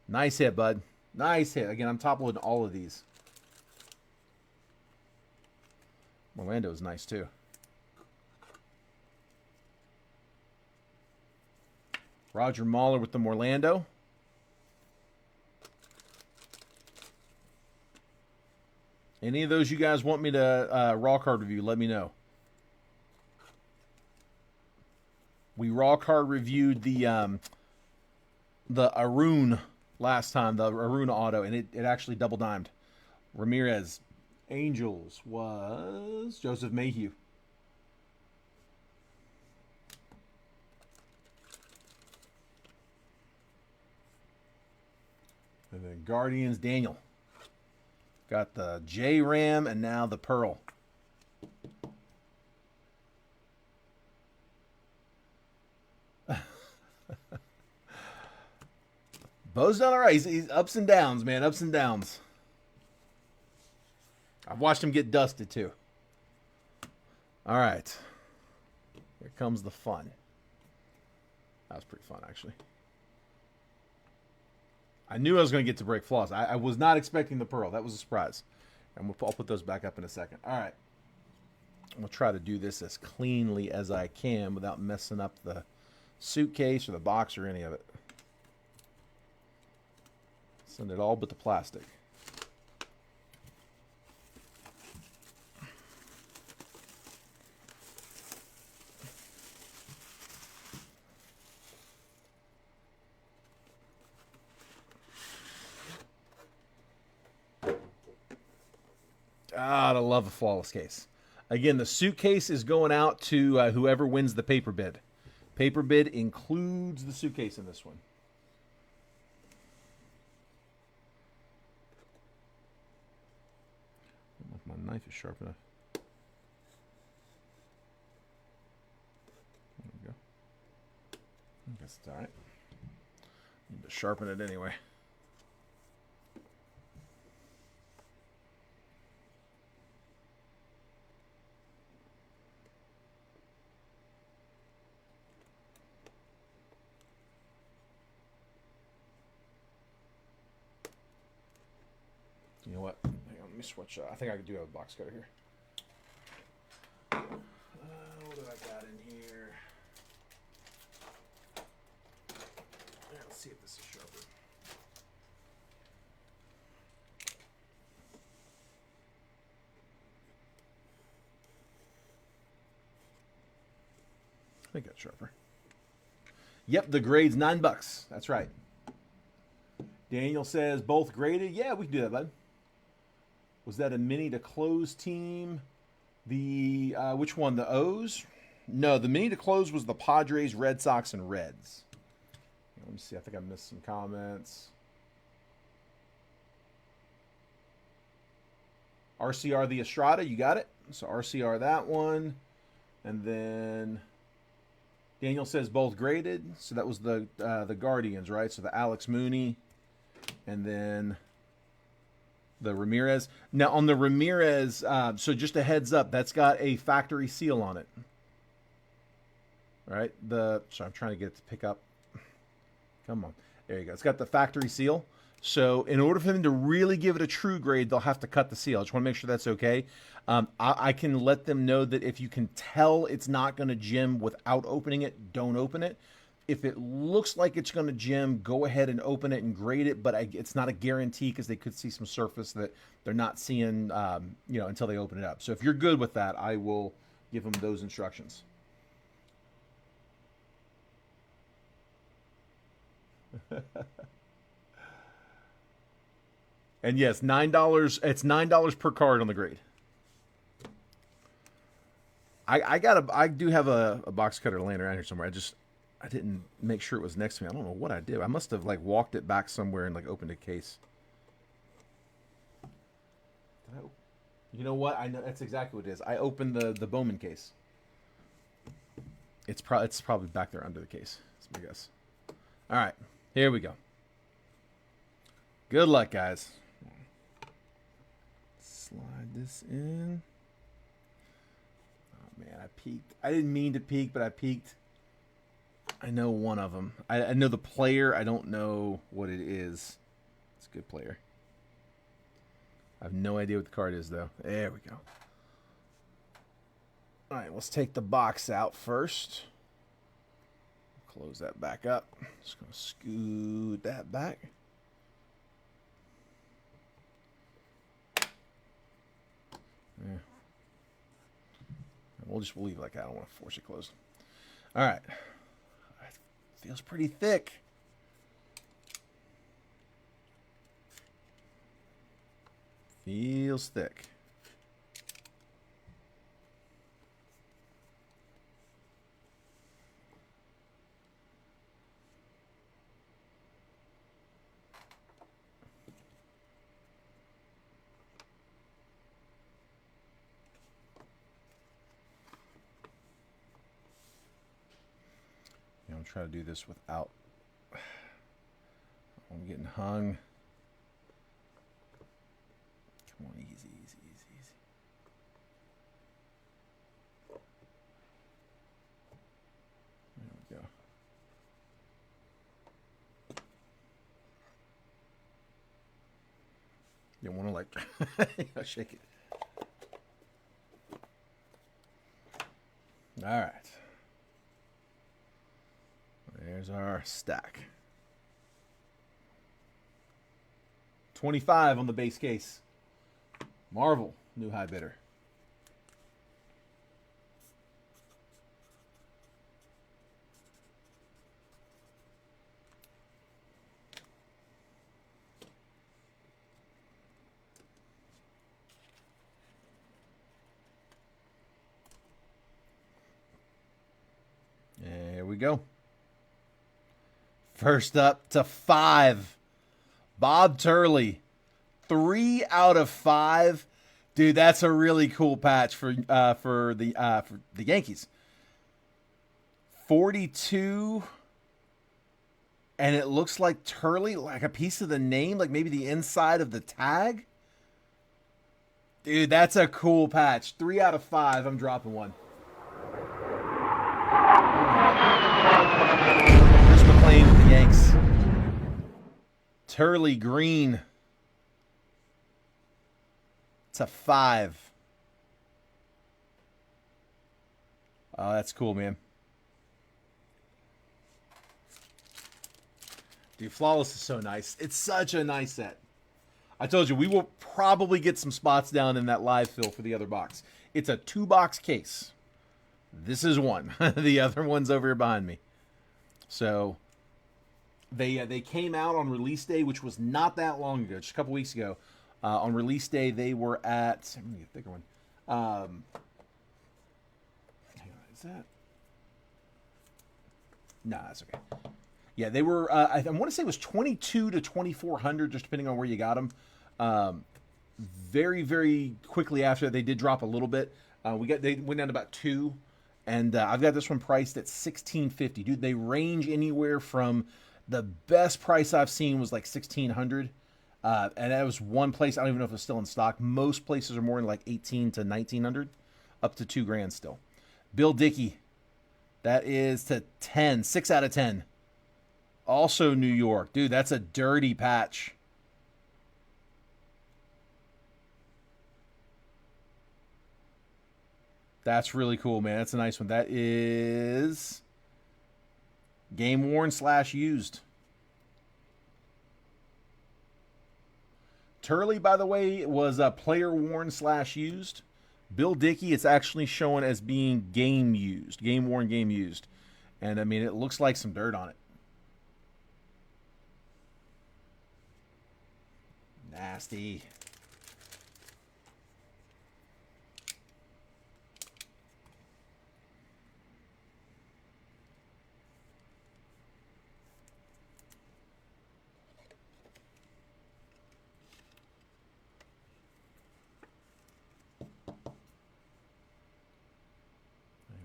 Nice hit, bud. Nice hit. Again, I'm top loading all of these. Orlando's nice, too. Roger Mahler with the Orlando. Any of those you guys want me to raw card review, let me know. We raw card reviewed the Arun last time, the Arun auto, and it actually double dimed. Ramirez. Angels was Joseph Mayhew. And then Guardians, Daniel. Got the J-Ram and now the Pearl. Bo's done all right. He's ups and downs, man. Ups and downs. I've watched him get dusted, too. All right. Here comes the fun. That was pretty fun, actually. I knew I was going to get to break flaws. I was not expecting the Pearl. That was a surprise. And I'll put those back up in a second. All right. I'm going to try to do this as cleanly as I can without messing up the suitcase or the box or any of it. Send it all but the plastic. Ah, I love a flawless case. Again, the suitcase is going out to whoever wins the paper bid. Paper bid includes the suitcase in this one. I don't know if my knife is sharp enough. There we go. I guess it's all right. Need to sharpen it anyway. You know what? Hang on, let me switch. I think I do have a box cutter here. What do I got in here? Yeah, let's see if this is sharper. I think that's sharper. Yep, the grade's $9. That's right. Daniel says both graded. Yeah, we can do that, bud. Was that a mini to close team? The which one? The O's? No, the mini to close was the Padres, Red Sox, and Reds. Let me see. I think I missed some comments. RCR the Estrada, you got it. So RCR that one, and then Daniel says both graded. So that was the Guardians, right? So the Alex Mooney, and then the Ramirez. Now, on the Ramirez, so just a heads up, that's got a factory seal on it. Right? So I'm trying to get it to pick up. Come on. There you go. It's got the factory seal. So in order for them to really give it a true grade, they'll have to cut the seal. I just want to make sure that's okay. I can let them know that if you can tell it's not going to gem without opening it, don't open it. If it looks like it's going to gem, go ahead and open it and grade it, but it's not a guarantee because they could see some surface that they're not seeing until they open it up. So if you're good with that, I will give them those instructions. And yes, $9. It's $9 per card on the grade. I do have a box cutter laying around here somewhere. I didn't make sure it was next to me. I don't know what I did. I must have walked it back somewhere and opened a case. You know what? I know that's exactly what it is. I opened the Bowman case. It's probably back there under the case. That's my guess. All right, here we go. Good luck, guys. Slide this in. Oh man, I peeked. I didn't mean to peek, but I peeked. I know one of them. I know the player. I don't know what it is. It's a good player. I have no idea what the card is, though. There we go. All right, let's take the box out first. Close that back up. Just going to scoot that back. We'll leave it like that. I don't want to force it closed. All right. Feels pretty thick. Feels thick. I'm trying to do this without I'm getting hung. Come on, easy. There we go. You want to like shake it. All right. There's our stack. 25 on the base case. Marvel, new high bidder. There we go. First up to 5. Bob Turley. 3 out of 5. Dude, that's a really cool patch for the Yankees. 42. And it looks like Turley, like a piece of the name, like maybe the inside of the tag. Dude, that's a cool patch. 3 out of 5. I'm dropping one. Chris McClain with the Yanks. Turley green. It's a 5. Oh, that's cool, man. Dude, Flawless is so nice. It's such a nice set. I told you, we will probably get some spots down in that live fill for the other box. It's a 2-box case. This is one. The other one's over here behind me. So, they came out on release day, which was not that long ago, just a couple weeks ago. On release day, they were at... I'm going to get a thicker one. Hang on, is that... Nah, that's okay. Yeah, they were, I want to say it was 22 to 2,400, just depending on where you got them. Very, very quickly after, they did drop a little bit. They went down to about 2, and I've got this one priced at $1,650. Dude, they range anywhere from the best price I've seen was like $1,600. And that was one place, I don't even know if it's still in stock. Most places are more in like $1,800 to $1,900, up to $2,000 still. Bill Dickey, that is to 10, 6 out of 10. Also New York. Dude, that's a dirty patch. That's really cool, man. That's a nice one. That is game worn / used. Turley, by the way, was a player worn / used. Bill Dickey, it's actually showing as being game used. Game worn, game used. And I mean, it looks like some dirt on it. Nasty.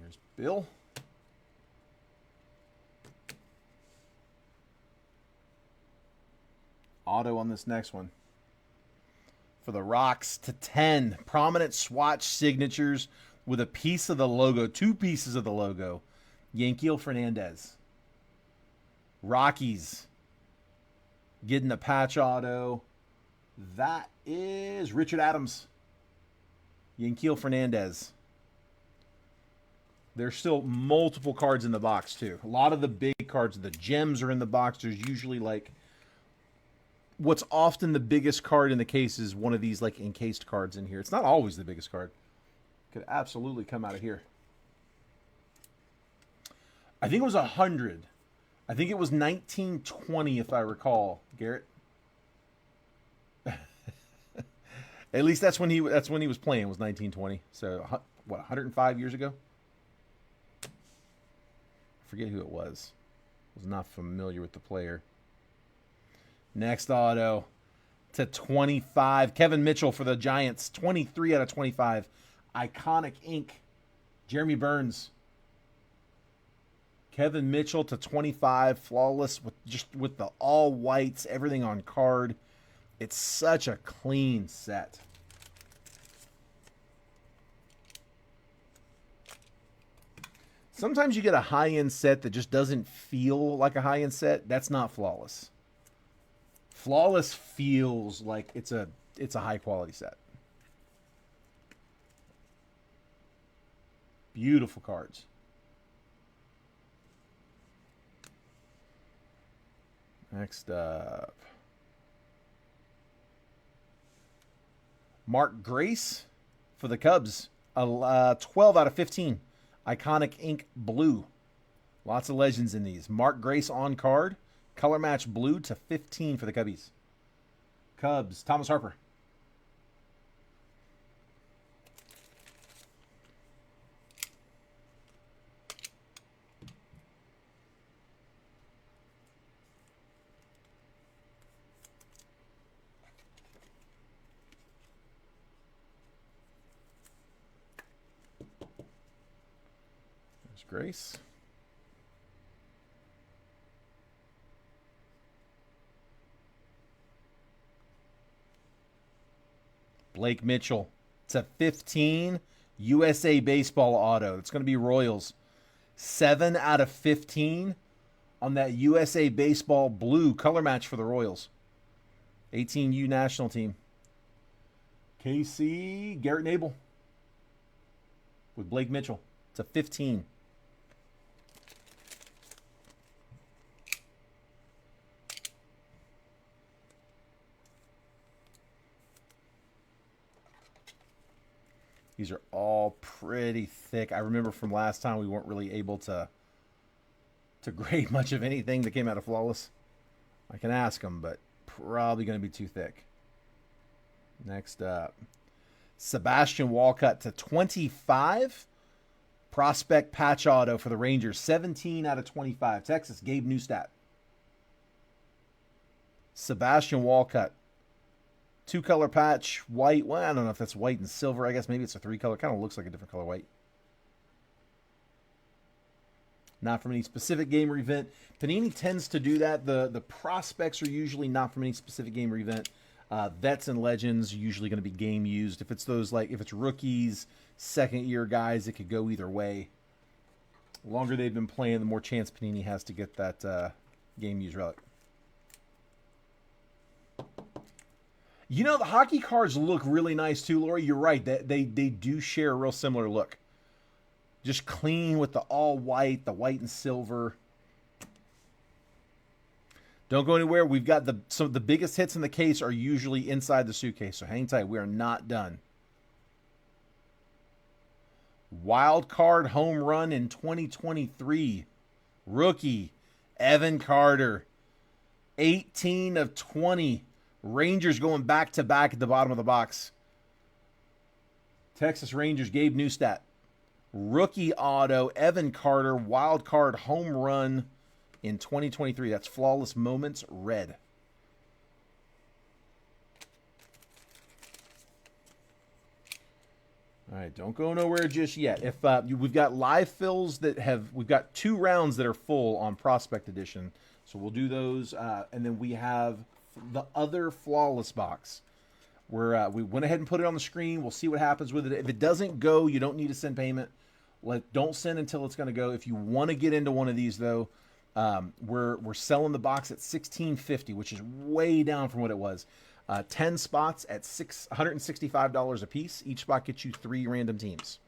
There's Bill. Auto on this next one. For the Rocks to 10. Prominent swatch signatures with a piece of the logo. 2 pieces of the logo. Yanquiel Fernandez. Rockies. Getting a patch auto. That is Richard Adams. Yanquiel Fernandez. There's still multiple cards in the box, too. A lot of the big cards, the gems are in the box. There's usually like... What's often the biggest card in the case is one of these like encased cards in here. It's not always the biggest card. Could absolutely come out of here. I think it was 100. I think it was 1920, if I recall, Garrett. At least that's when he was playing, was 1920. So what, 105 years ago? I forget who it was. I was not familiar with the player. Next auto to 25. Kevin Mitchell for the Giants. 23 out of 25. Iconic ink. Jeremy Burns. Kevin Mitchell to 25. Flawless with the all whites. Everything on card. It's such a clean set. Sometimes you get a high-end set that just doesn't feel like a high-end set. That's not flawless. Flawless feels like it's a high-quality set. Beautiful cards. Next up. Mark Grace for the Cubs. 12 out of 15. Iconic ink blue. Lots of legends in these. Mark Grace on card. Color match blue to 15 for the Cubbies. Cubs. Thomas Harper. Grace. Blake Mitchell. It's a 15 USA Baseball auto. It's going to be Royals. 7 out of 15 on that USA Baseball blue color match for the Royals. 18U national team. KC Garrett Nabel with Blake Mitchell. It's a 15. These are all pretty thick. I remember from last time we weren't really able to grade much of anything that came out of Flawless. I can ask them, but probably going to be too thick. Next up, Sebastian Walcott to 25. Prospect patch auto for the Rangers. 17 out of 25. Texas, Gabe Newstat. Sebastian Walcott. 2-color patch, white. Well, I don't know if that's white and silver. I guess maybe it's a 3-color. Kind of looks like a different color white. Not from any specific game or event. Panini tends to do that. The prospects are usually not from any specific game or event. Vets and legends are usually going to be game used. If it's those, like, if it's rookies, second-year guys, it could go either way. The longer they've been playing, the more chance Panini has to get that game used relic. You know, the hockey cards look really nice too, Lori. You're right. They do share a real similar look. Just clean with the all white, the white and silver. Don't go anywhere. We've got some of the biggest hits in the case are usually inside the suitcase, so hang tight. We are not done. Wild card home run in 2023. Rookie, Evan Carter. 18 of 20. Rangers going back-to-back at the bottom of the box. Texas Rangers, Gabe Newstat. Rookie auto, Evan Carter, wild card home run in 2023. That's Flawless Moments, red. All right, don't go nowhere just yet. If we've got live fills we've got 2 rounds that are full on Prospect Edition. So we'll do those, and then we have the other Flawless box where we went ahead and put it on the screen. We'll see what happens with it. If it doesn't go, you don't need to send payment. Don't send until it's going to go. If you want to get into one of these, though, we're selling the box at $16.50, which is way down from what it was. 10 spots at $165 a piece. Each spot gets you 3 random teams.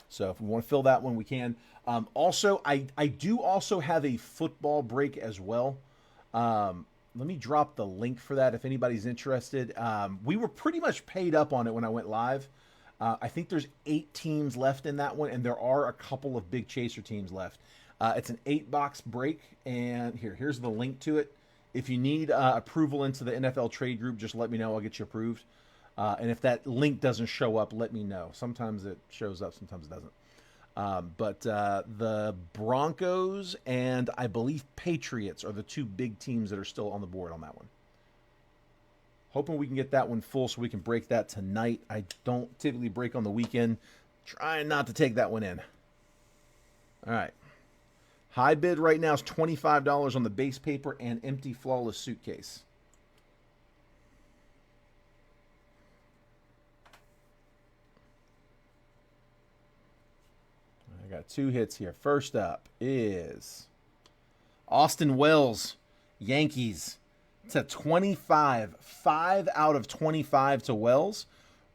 So if we want to fill that one, we can. Also, I do also have a football break as well. Let me drop the link for that if anybody's interested. We were pretty much paid up on it when I went live. I think there's 8 teams left in that one, and there are a couple of big chaser teams left. It's an 8-box break, and here's the link to it. If you need approval into the NFL trade group, just let me know. I'll get you approved. And if that link doesn't show up, let me know. Sometimes it shows up, sometimes it doesn't. But the Broncos and I believe Patriots are the 2 big teams that are still on the board on that one. Hoping we can get that one full so we can break that tonight. I don't typically break on the weekend. Trying not to take that one in. All right. High bid right now is $25 on the base paper and empty flawless suitcase. I got 2 hits here. First up is Austin Wells, Yankees. It's a 25. 5 out of 25 to Wells.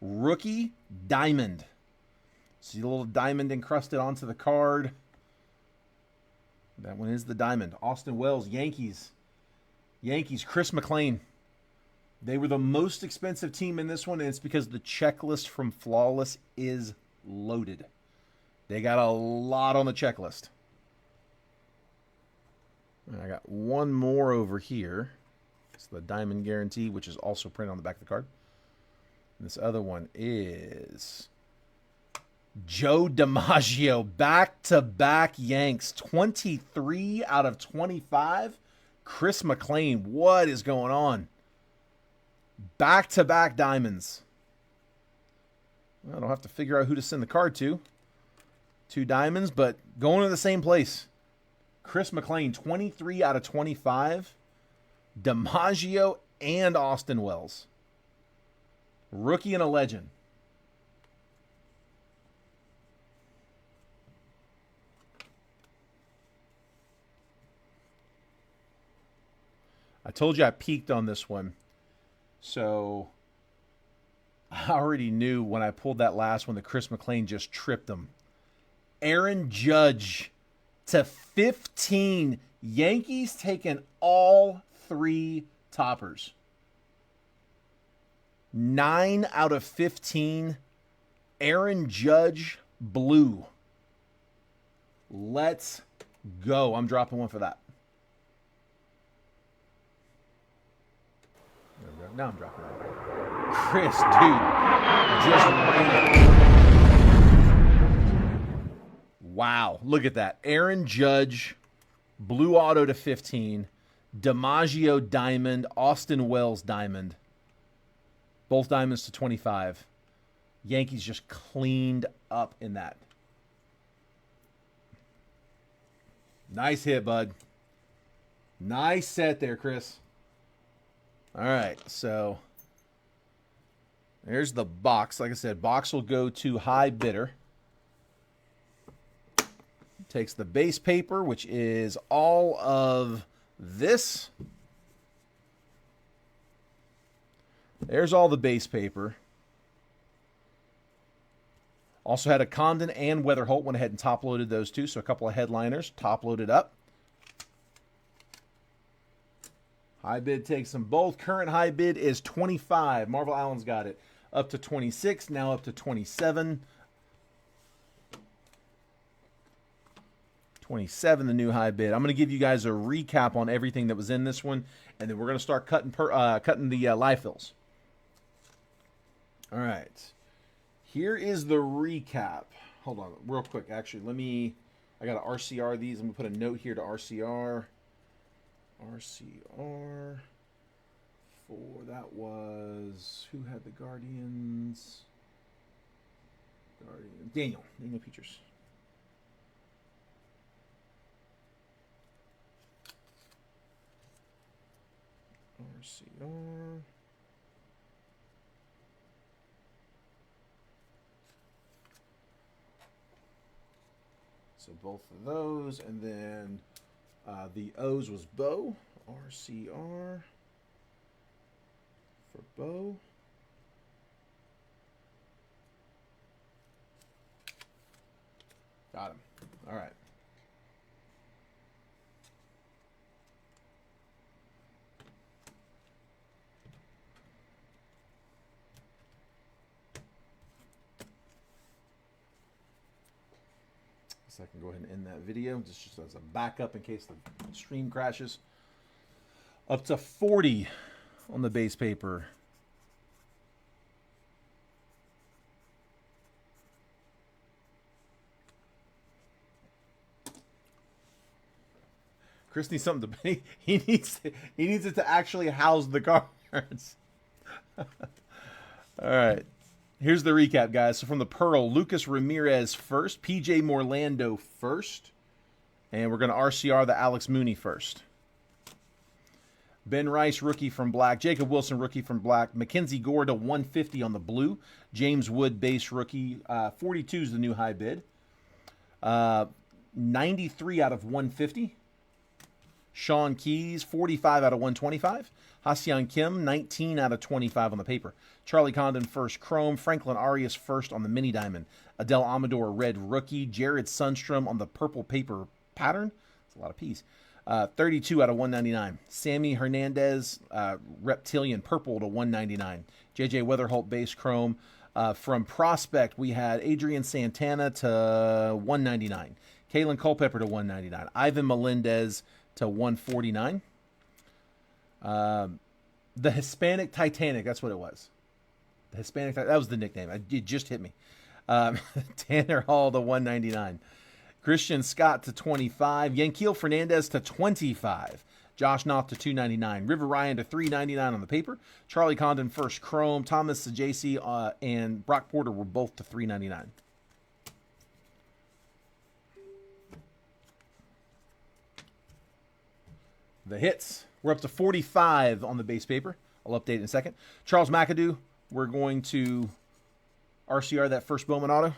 Rookie diamond. See the little diamond encrusted onto the card. That one is the diamond. Austin Wells, Yankees. Yankees, Chris McLean. They were the most expensive team in this one, and it's because the checklist from Flawless is loaded. They got a lot on the checklist. And I got one more over here. It's the Diamond Guarantee, which is also printed on the back of the card. And this other one is Joe DiMaggio, back-to-back Yanks, 23 out of 25. Chris McLean, what is going on? Back-to-back diamonds. Well, I don't have to figure out who to send the card to. 2 diamonds, but going to the same place. Chris McLean, 23 out of 25. DiMaggio and Austin Wells. Rookie and a legend. I told you I peaked on this one. So I already knew when I pulled that last one that Chris McLean just tripped him. Aaron Judge to 15. Yankees taking all 3 toppers. 9 out of 15. Aaron Judge blue. Let's go. I'm dropping one for that. There we go. Now I'm dropping one. Chris, dude, just ran it. Wow, look at that. Aaron Judge, blue auto to 15. DiMaggio diamond. Austin Wells diamond. Both diamonds to 25. Yankees just cleaned up in that. Nice hit, bud. Nice set there, Chris. All right, so there's the box. Like I said, box will go to high bidder. Takes the base paper, which is all of this. There's all the base paper. Also had a Condon and Weatherholt. Went ahead and top-loaded those 2, so a couple of headliners top-loaded up. High bid takes them both. Current high bid is 25. Marvel Allen's got it. Up to 26, now up to 27. 27, the new high bid. I'm going to give you guys a recap on everything that was in this one, and then we're going to start cutting the live fills. All right. Here is the recap. Hold on, real quick. Actually, I got to RCR these. I'm going to put a note here to RCR. RCR. That was, who had the Guardians? Daniel Peters. RCR. So both of those, and then the O's was Bo. RCR for Bo. Got him. All right. guess I can go ahead and end that video just as a backup in case the stream crashes. Up to 40 on the base paper. Chris needs something to he needs it to actually house the cards. All right. Here's the recap, guys. So from the Pearl, Lucas Ramirez first, PJ Morlando first, and we're going to RCR the Alex Mooney first. Ben Rice, rookie from black. Jacob Wilson, rookie from black. Mackenzie Gore to 150 on the blue. James Wood, base rookie. 42 is the new high bid. 93 out of 150. Sean Keys, 45 out of 125. Ha-Seong Kim, 19 out of 25 on the paper. Charlie Condon, first chrome. Franklin Arias, first on the mini diamond. Adele Amador, red rookie. Jared Sundstrom on the purple paper pattern. That's a lot of P's. 32 out of 199. Sammy Hernandez, reptilian purple to 199. JJ Weatherholt, base chrome. From Prospect, we had Adrian Santana to 199. Kalen Culpepper to 199. Ivan Melendez to 149. The Hispanic Titanic, that's what it was. The Hispanic, that was the nickname. It just hit me. Tanner Hall to 199. Christian Scott to 25. Yanquiel Fernandez to 25. Josh Knopf to 299. River Ryan to 399 on the paper. Charlie Condon first chrome. Thomas Sajasi and Brock Porter were both to 399. The hits. We're up to 45 on the base paper. I'll update in a second. Charles McAdoo, we're going to RCR that first Bowman auto.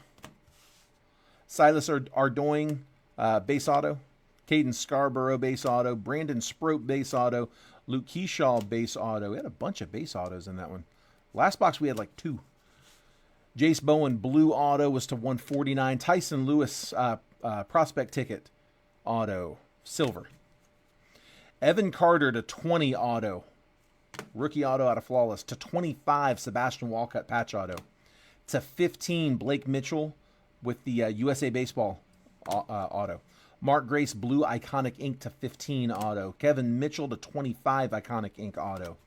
Silas Ardoin, base auto. Caden Scarborough, base auto. Brandon Sproat, base auto. Luke Keyshaw, base auto. We had a bunch of base autos in that one. Last box, we had like 2. Jace Bowen, blue auto, was to 149. Tyson Lewis, prospect ticket auto, silver. Evan Carter to 20 auto. Rookie auto out of Flawless. To 25, Sebastian Walcott patch auto. To 15, Blake Mitchell with the USA Baseball auto. Mark Grace, blue Iconic Ink to 15 auto. Kevin Mitchell to 25, Iconic Ink auto.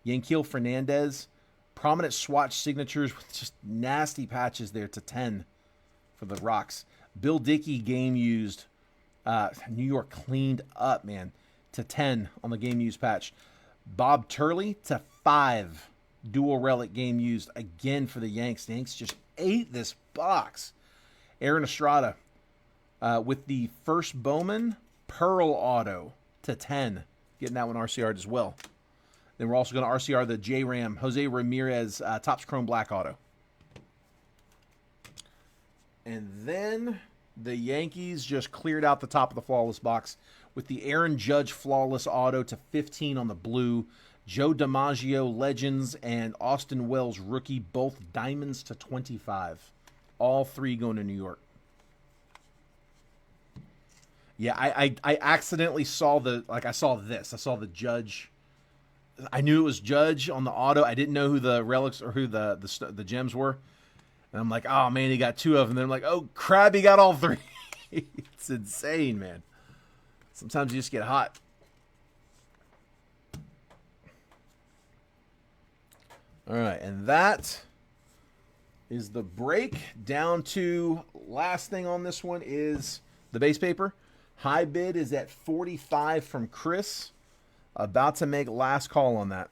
Yanquiel Fernandez, prominent swatch signatures with just nasty patches there to 10 for the Rocks. Bill Dickey, game used. New York cleaned up, man. To 10 on the game used patch. Bob Turley to 5. Dual relic game used again for the Yanks. The Yanks just ate this box. Aaron Estrada with the first Bowman Pearl auto to 10. Getting that one RCR'd as well. Then we're also going to RCR the J-Ram Jose Ramirez Topps Chrome Black auto. And then the Yankees just cleared out the top of the Flawless box with the Aaron Judge Flawless auto to 15 on the blue. Joe DiMaggio Legends and Austin Wells rookie, both diamonds to 25. All 3 going to New York. Yeah, I accidentally saw I saw this. I saw the Judge. I knew it was Judge on the auto. I didn't know who the relics or who the gems were. And I'm like, oh, man, he got 2 of them. And then I'm like, oh, crap, he got all 3. It's insane, man. Sometimes you just get hot. All right, and that is the break. Down to last thing on this one is the base paper. High bid is at 45 from Chris. About to make last call on that.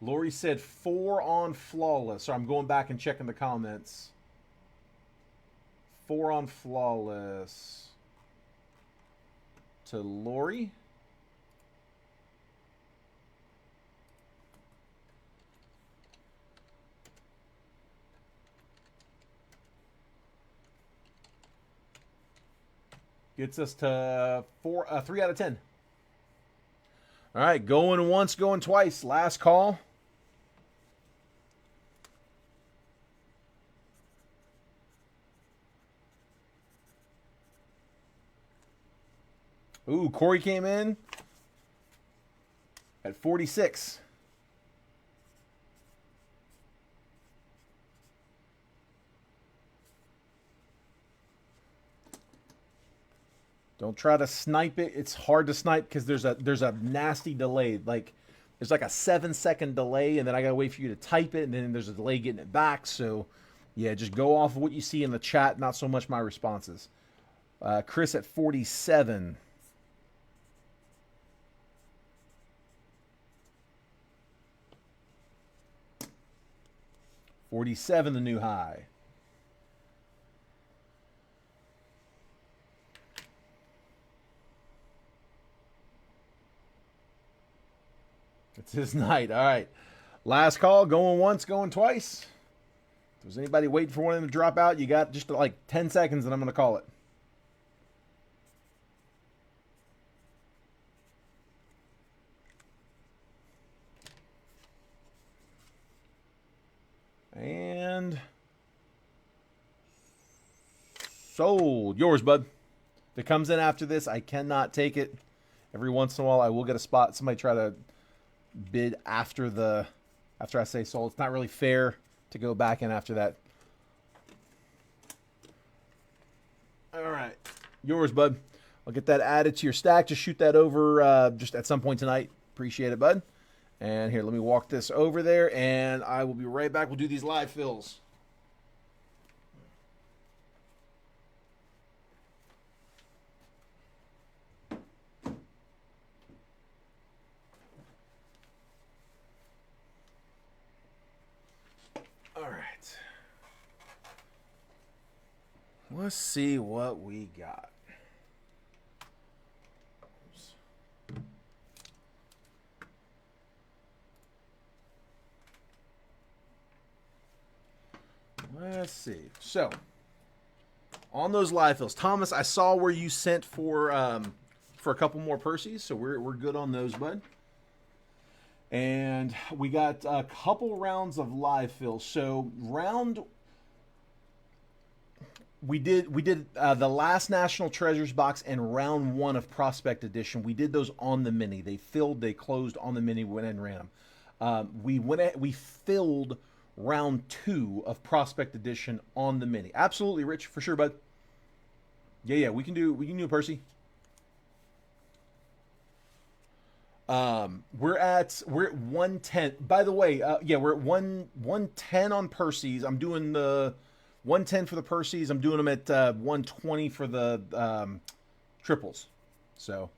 Lori said 4 on Flawless. So I'm going back and checking the comments. 4 on Flawless. To Lori. Gets us to 3 out of 10. All right, going once, going twice. Last call. Ooh, Corey came in at 46. Don't try to snipe it. It's hard to snipe because there's a nasty delay. Like there's like a 7-second delay, and then I gotta wait for you to type it, and then there's a delay getting it back. So yeah, just go off of what you see in the chat, not so much my responses. Chris at 47. 47, the new high. It's his night. All right. Last call. Going once, going twice. If there's anybody waiting for one of them to drop out, you got just like 10 seconds and I'm going to call it. And sold. Yours, bud. If it comes in after this, I cannot take it. Every once in a while, I will get a spot. Somebody try to bid after I say sold. It's not really fair to go back in after that. All right. Yours, bud. I'll get that added to your stack. Just shoot that over just at some point tonight. Appreciate it, bud. And here, let me walk this over there, and I will be right back. We'll do these live fills. All right. Let's see what we got. Let's see. So, on those live fills, Thomas, I saw where you sent for a couple more Percy's, so we're good on those, bud. And we got a couple rounds of live fills. So we did the last National Treasures box and round 1 of Prospect Edition. We did those on the mini. They closed on the mini, went and ran them. We filled round 2 of Prospect Edition on the mini. Absolutely, Rich, for sure, bud. Yeah, we can do a Percy. We're at 110. By the way, we're at 110 on Percy's. I'm doing the 110 for the Percy's. I'm doing them at 120 for the triples. So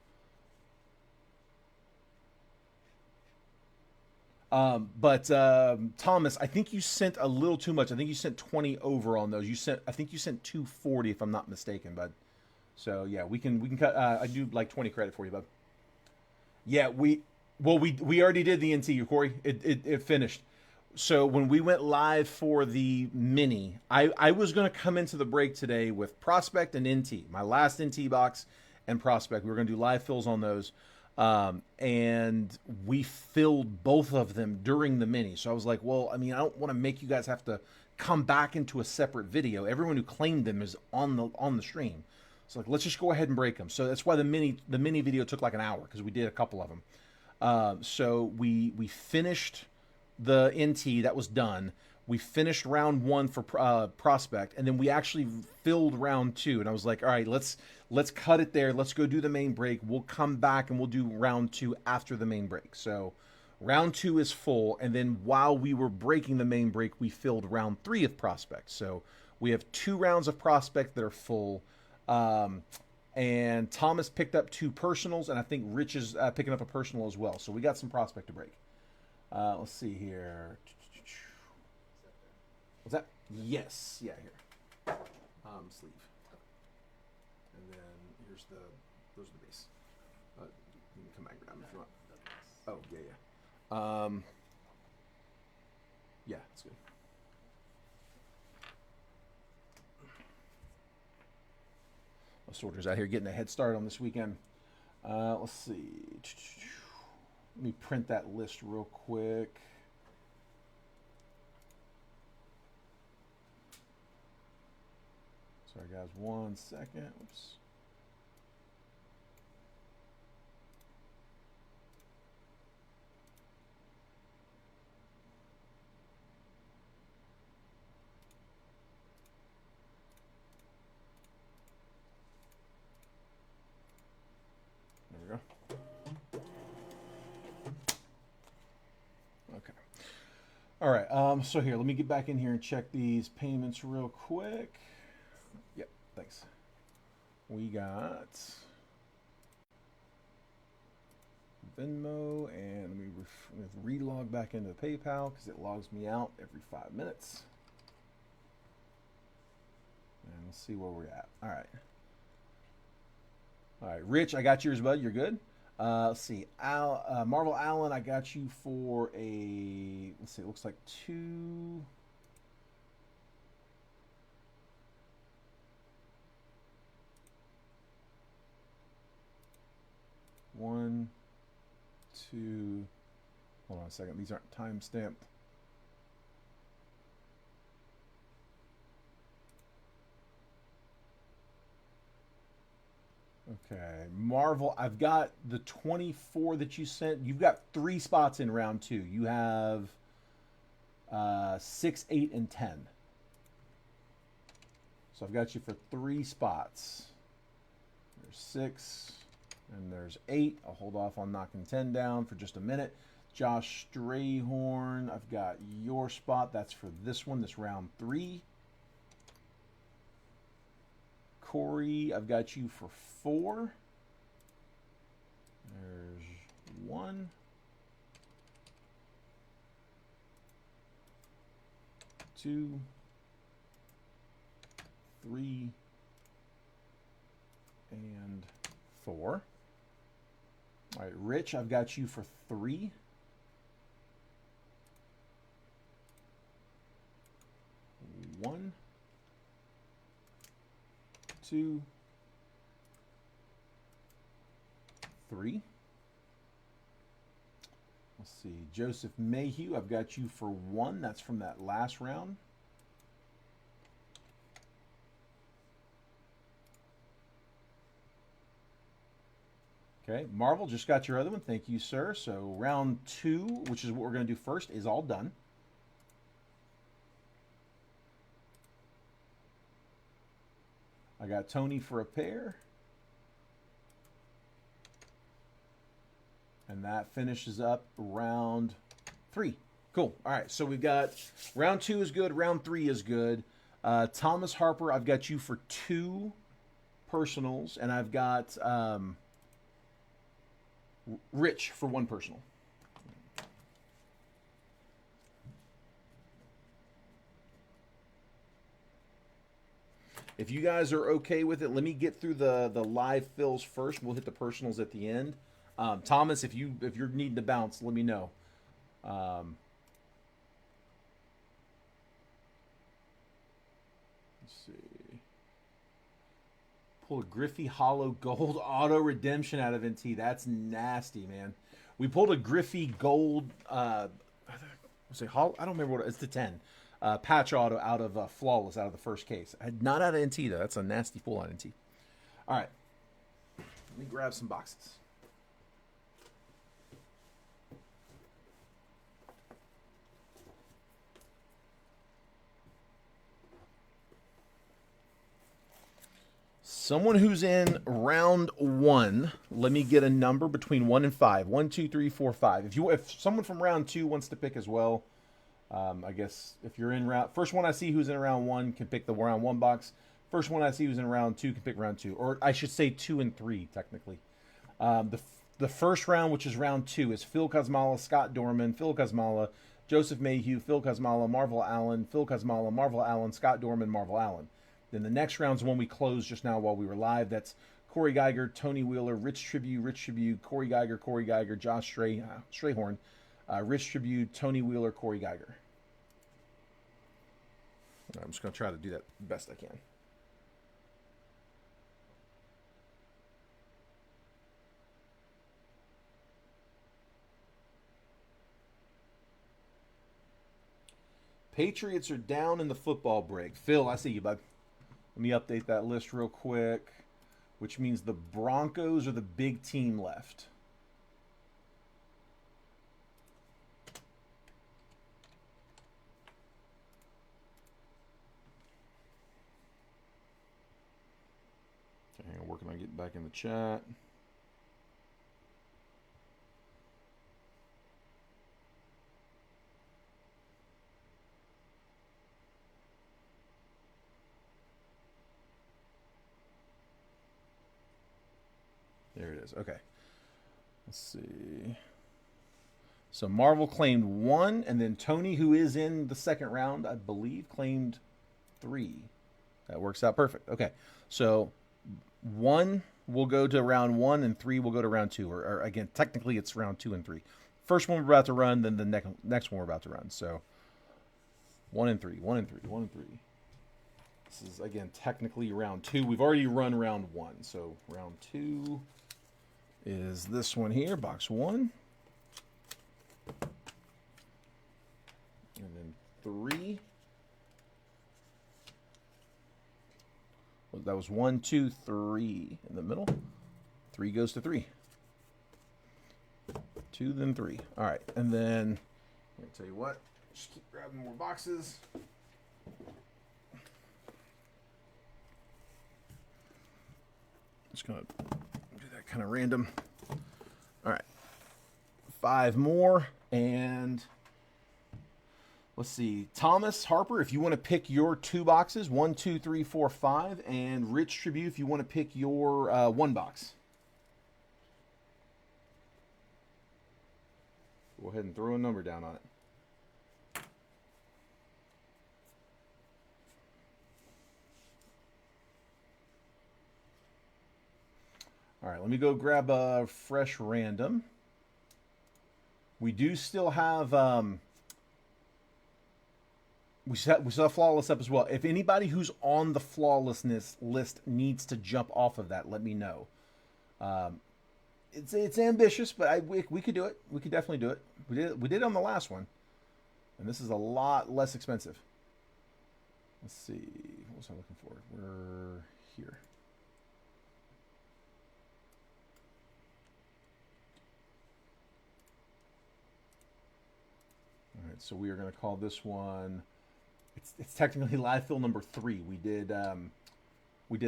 Thomas, I think you sent a little too much. I think you sent 20 over on those. I think you sent 240 if I'm not mistaken, bud. So yeah, we can cut. I do like 20 credit for you, bud. Yeah, we already did the NT, Corey. It finished. So when we went live for the mini, I was going to come into the break today with Prospect and NT, my last NT box and Prospect. We were going to do live fills on those. And we filled both of them during the mini. So I was like, well, I mean, I don't want to make you guys have to come back into a separate video. Everyone who claimed them is on the stream. So like, let's just go ahead and break them. So that's why the mini video took like an hour, because we did a couple of them. So we finished the NT, that was done. We finished round 1 for Prospect, and then we actually filled round 2. And I was like, all right, let's cut it there. Let's go do the main break. We'll come back and we'll do round 2 after the main break. So round 2 is full, and then while we were breaking the main break, we filled round 3 of Prospect. So we have 2 rounds of Prospect that are full. And Thomas picked up 2 personals, and I think Rich is picking up a personal as well. So we got some Prospect to break. Let's see here. What's that? Yes. Yeah, here. Sleeve. And then here's those are the base. You can come back and grab them if you want. Oh, yeah. Yeah, that's good. My sorters out here getting a head start on this weekend. Let's see. Let me print that list real quick. Sorry, guys. 1 second. Oops. we go. Okay. All right. So here, let me get back in here and check these payments real quick. Yep. Thanks. We got Venmo, and let me relog back into PayPal because it logs me out every 5 minutes. And let's see where we're at. All right. All right, Rich, I got yours, bud. You're good. Let's see. Marvel Allen, I got you for a. Let's see. It looks like 2. One, 2. Hold on a second. These aren't time stamped. Okay, Marvel. I've got the 24 that you sent. You've got 3 spots in round 2. You have 6, 8, and 10. So I've got you for 3 spots. There's 6 and there's 8. I'll hold off on knocking 10 down for just a minute. Josh Strayhorn, I've got your spot. That's for this one, this round 3. Corey, I've got you for 4. There's 1. 2. 3. And 4. All right, Rich, I've got you for 3. 1. 2. 3. Let's see. Joseph Mayhew, I've got you for 1. That's from that last round. Okay, Marvel, just got your other one. Thank you, sir. So round 2, which is what we're going to do first, is all done. I got Tony for a pair. And that finishes up round 3. Cool. All right, so we've got round 2 is good. Round 3 is good. Thomas Harper, I've got you for 2 personals. And I've got Rich for 1 personal. If you guys are okay with it, let me get through the live fills first. We'll hit the personals at the end. Thomas, if you're needing to bounce, let me know. Let's see. Pull a Griffey Hollow Gold Auto Redemption out of NT. That's nasty, man. We pulled a Griffey Gold. I don't remember what it's the 10. Patch auto out of Flawless out of the first case. Not out of NT though. That's a nasty pull on NT. All right, let me grab some boxes. Someone who's in round 1, let me get a number between 1 and 5. 1, 2, 3, 4, 5. If someone from round 2 wants to pick as well, I guess if you're in round, first one I see who's in round 1 can pick the round 1 box. First one I see who's in round 2 can pick round 2, or I should say 2 and 3 technically. The first round, which is round 2, is Phil Kosmala, Scott Dorman, Phil Kosmala, Joseph Mayhew, Phil Kosmala, Marvel Allen, Phil Kosmala, Marvel Allen, Scott Dorman, Marvel Allen. Then the next round's the one we closed just now while we were live. That's Corey Geiger, Tony Wheeler, Rich Tribute, Corey Geiger, Josh Strayhorn, Rich Tribute, Tony Wheeler, Corey Geiger. I'm just going to try to do that the best I can. Patriots are down in the football break. Phil, I see you, bud. Let me update that list real quick, which means the Broncos are the big team left. Okay, I'm working on getting back in the chat. it is. Okay. Let's see. So Marvel claimed 1, and then Tony, who is in the second round, I believe, claimed 3. That works out perfect. Okay. So 1 will go to round 1, and 3 will go to round 2. Or again, technically it's round 2 and 3. First one we're about to run, then the next one we're about to run. So 1 and 3, 1 and 3, 1 and 3. This is, again, technically round 2. We've already run round 1. So round 2 is this one here, box 1. And then 3. Well, that was 1, 2, 3 in the middle. 3 goes to 3. 2, then 3. All right, and then I'm going to tell you what. Just keep grabbing more boxes. Just going to do that kind of random. All right. 5 more, and let's see. Thomas Harper, if you want to pick your 2 boxes, 1, 2, 3, 4, 5, and Rich Tribute, if you want to pick your 1 box. Go ahead and throw a number down on it. All right, let me go grab a fresh random. We do still have we still have flawless up as well. If anybody who's on the flawlessness list needs to jump off of that, let me know. It's ambitious, but we could do it. We could definitely do it. We did it on the last one, and this is a lot less expensive. Let's see, what was I looking for? We're here. All right, so we are going to call this one. It's technically live fill number 3. We did a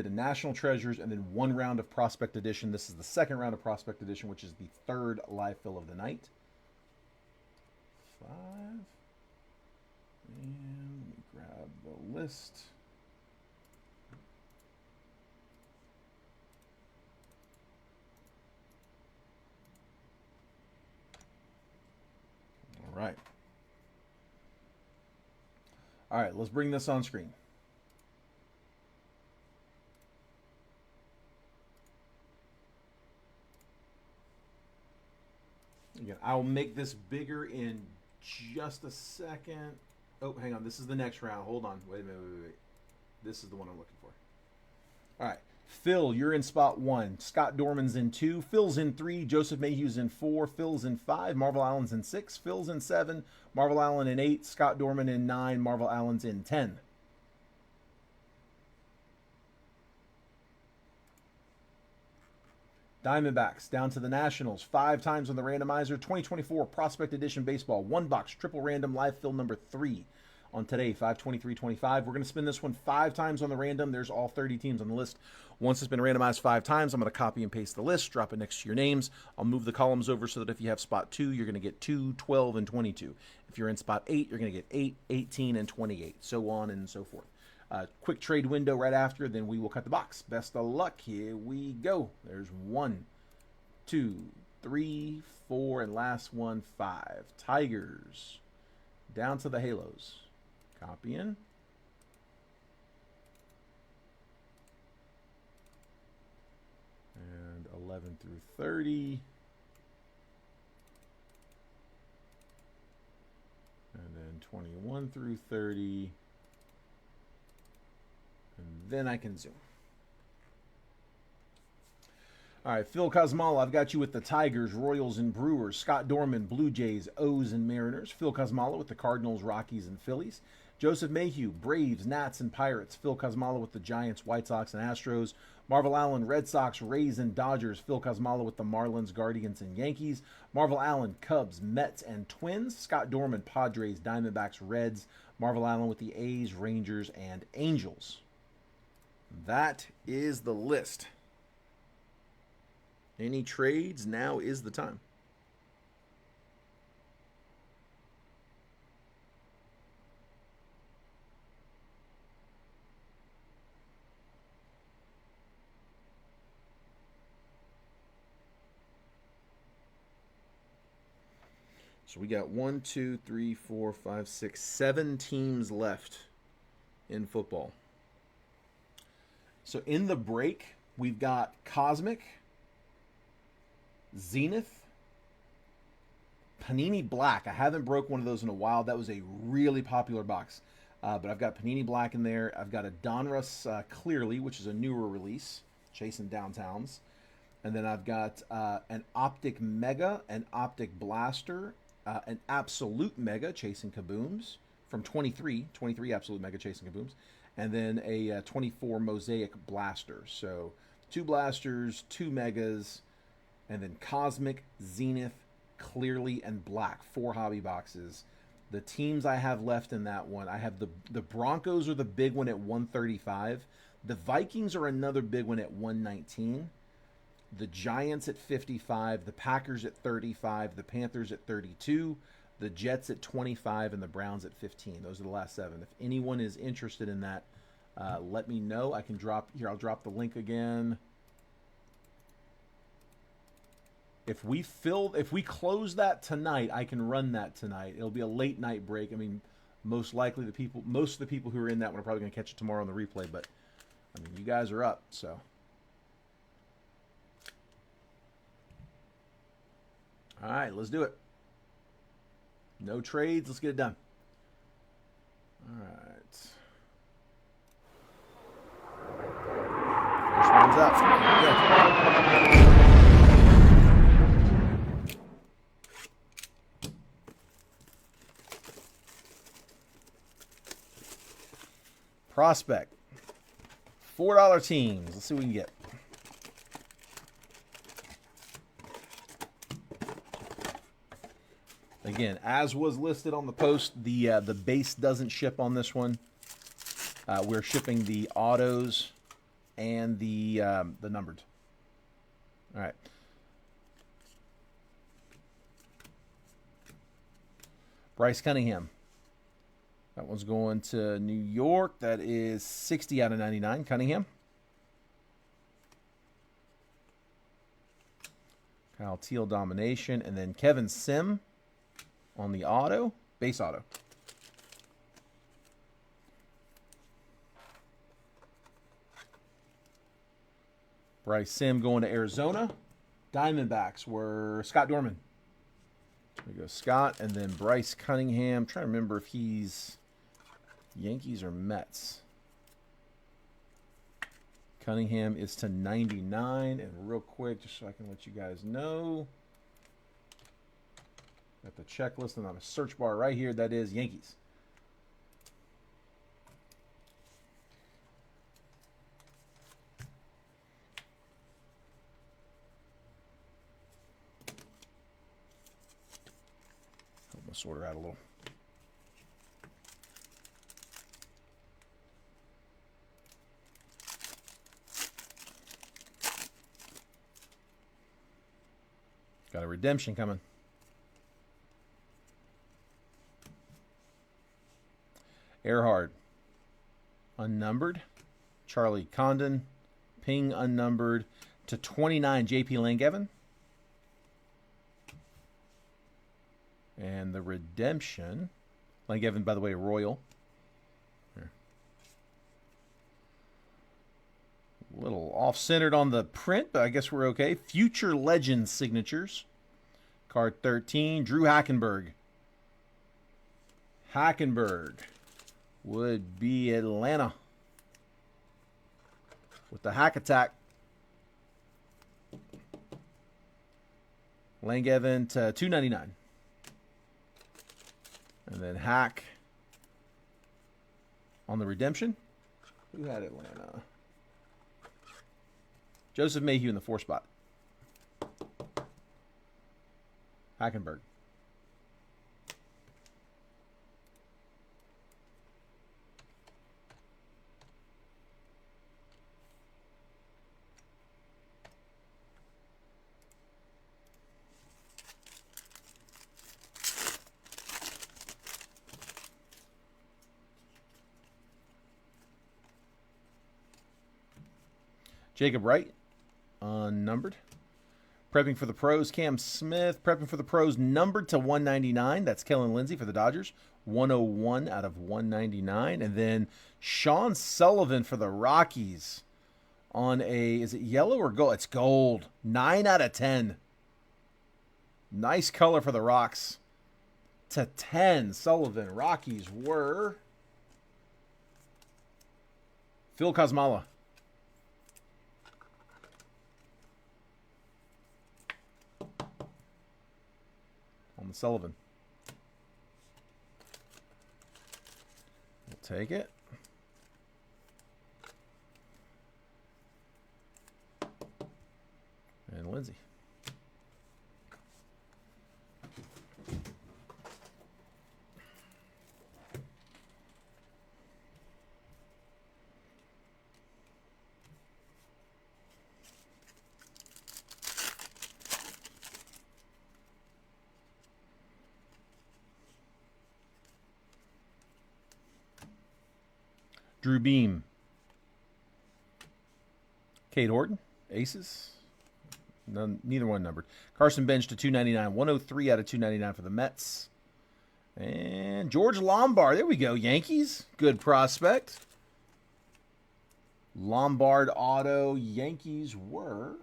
National Treasures and then 1 round of Prospect Edition. This is the second round of Prospect Edition, which is the 3rd live fill of the night. 5. And let me grab the list. All right. All right, let's bring this on screen. Again, I'll make this bigger in just a second. Oh, hang on. This is the next round. Hold on. Wait a minute. Wait. This is the one I'm looking for. All right. Phil, you're in spot 1. Scott Dorman's in 2. Phil's in 3. Joseph Mayhew's in 4. Phil's in 5. Marvel Allen's in 6. Phil's in 7. Marvel Allen in 8. Scott Dorman in 9. Marvel Allen's in 10. Diamondbacks down to the Nationals. 5 times on the randomizer. 2024 Prospect Edition Baseball. 1 box. Triple random live fill number 3. On today, 5/23/25. We're going to spin this one 5 times on the random. There's all 30 teams on the list. Once it's been randomized 5 times, I'm going to copy and paste the list, drop it next to your names. I'll move the columns over so that if you have spot 2, you're going to get 2, 12, and 22. If you're in spot 8, you're going to get 8, 18, and 28, so on and so forth. Quick trade window right after, then we will cut the box. Best of luck. Here we go. There's 1, 2, 3, 4, and last one, 5. Tigers. Down to the Halos. Copy in. And 11 through 30. And then 21 through 30. And then I can zoom. All right, Phil Cosmala, I've got you with the Tigers, Royals, and Brewers. Scott Dorman, Blue Jays, O's, and Mariners. Phil Cosmala with the Cardinals, Rockies, and Phillies. Joseph Mayhew, Braves, Nats, and Pirates. Phil Cosmala with the Giants, White Sox, and Astros. Marvel Allen, Red Sox, Rays, and Dodgers. Phil Cosmala with the Marlins, Guardians, and Yankees. Marvel Allen, Cubs, Mets, and Twins. Scott Dorman, Padres, Diamondbacks, Reds. Marvel Allen with the A's, Rangers, and Angels. That is the list. Any trades? Now is the time. So we got 1, 2, 3, 4, 5, 6, 7 teams left in football. So in the break, we've got Cosmic, Zenith, Panini Black. I haven't broke one of those in a while. That was a really popular box. But I've got Panini Black in there. I've got a Donruss Clearly, which is a newer release, chasing downtowns. And then I've got an Optic Mega, an Optic Blaster, an Absolute Mega, chasing Kabooms from 23 Absolute Mega, chasing Kabooms. And then a 24 Mosaic Blaster. So 2 Blasters, 2 Megas, and then Cosmic, Zenith, Clearly, and Black. 4 hobby boxes. The teams I have left in that one, I have the Broncos are the big one at 135. The Vikings are another big one at 119. The Giants at 55. The Packers at 35. The Panthers at 32. The Jets at 25, and the Browns at 15. Those are the last 7. If anyone is interested in that, let me know. I can drop here. I'll drop the link again. If we close that tonight, I can run that tonight. It'll be a late night break. I mean, most likely most of the people who are in that one are probably going to catch it tomorrow on the replay. But I mean, you guys are up, so. All right, let's do it. No trades. Let's get it done. All right. First one's up. Good. Prospect. $4 teams. Let's see what we can get. Again, as was listed on the post, the base doesn't ship on this one. We're shipping the autos and the numbered. All right. Bryce Cunningham. That one's going to New York. That is 60 out of 99. Cunningham. Kyle Teal domination. And then Kevin Sim on the auto. Base auto. Bryce Sim going to Arizona. Diamondbacks were Scott Dorman. There we go, Scott. And then Bryce Cunningham. I'm trying to remember if he's Yankees or Mets. Cunningham is to 99. And real quick, just so I can let you guys know, got the checklist and on a search bar right here. That is Yankees. I'm going to sort her out a little. Got a redemption coming. Earhart, unnumbered. Charlie Condon, Ping, unnumbered. To 29, J.P. Langevin. And the redemption. Langevin, by the way, Royal. Here. A little off-centered on the print, but I guess we're okay. Future Legends signatures. Card 13, Drew Hackenberg. Hackenberg would be Atlanta with the Hack Attack. Langevin to 299. And then Hack on the redemption. Who had Atlanta? Joseph Mayhew in the 4 spot. Hackenberg. Jacob Wright, unnumbered. Prepping for the pros, Cam Smith. Prepping for the pros, numbered to 199. That's Kellen Lindsey for the Dodgers. 101 out of 199. And then Sean Sullivan for the Rockies on a, is it yellow or gold? It's gold. 9 out of 10. Nice color for the Rocks. To 10, Sullivan. Rockies were Phil Kosmala. On the Sullivan. We'll take it. And Lindsay. Drew Beam. Cade Horton. Aces. Neither one numbered. Carson Bench to 299. 103 out of 299 for the Mets. And George Lombard. There we go. Yankees. Good prospect. Lombard auto. Yankees were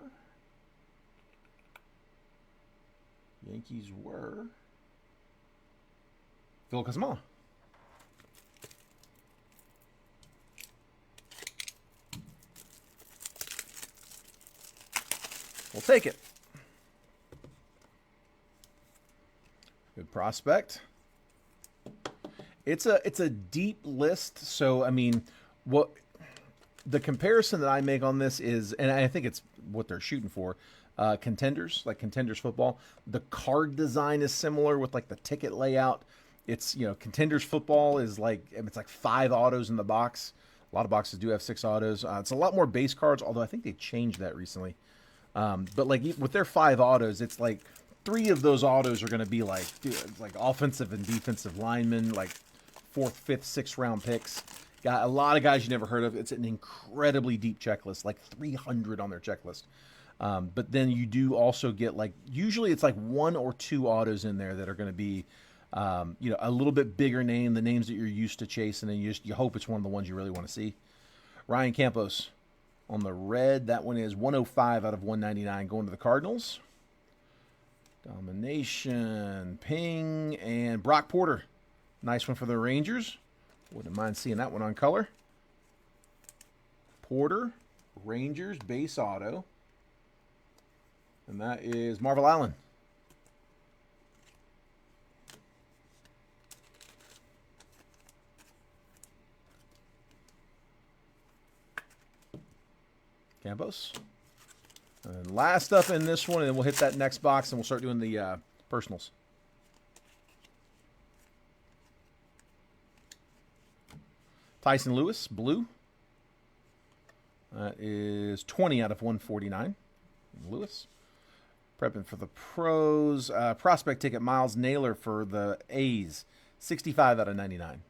Phil Kosmala. We'll take it. Good prospect. It's a deep list, so I mean, what the comparison that I make on this is, and I think it's what they're shooting for, contenders, like contenders football. The card design is similar with like the ticket layout. It's, you know, contenders football is like, it's like 5 autos in the box. A lot of boxes do have 6 autos. It's a lot more base cards, although I think they changed that recently. But like with their 5 autos, it's like 3 of those autos are going to be like, dude, like offensive and defensive linemen, like 4th, 5th, 6th round picks. Got a lot of guys you never heard of. It's an incredibly deep checklist, like 300 on their checklist. But then you do also get like, usually it's like 1 or 2 autos in there that are going to be, you know, a little bit bigger name, the names that you're used to chasing, and you hope it's one of the ones you really want to see. Ryan Campos. On the red, that one is 105 out of 199 going to the Cardinals. Domination, Ping, and Brock Porter. Nice one for the Rangers. Wouldn't mind seeing that one on color. Porter, Rangers, base auto. And that is Marvel Allen. Campos. And last up in this one, and then we'll hit that next box, and we'll start doing the personals. Tyson Lewis, blue. That is 20 out of 149. Lewis. Prepping for the pros. Prospect ticket, Miles Naylor for the A's. 65 out of 99.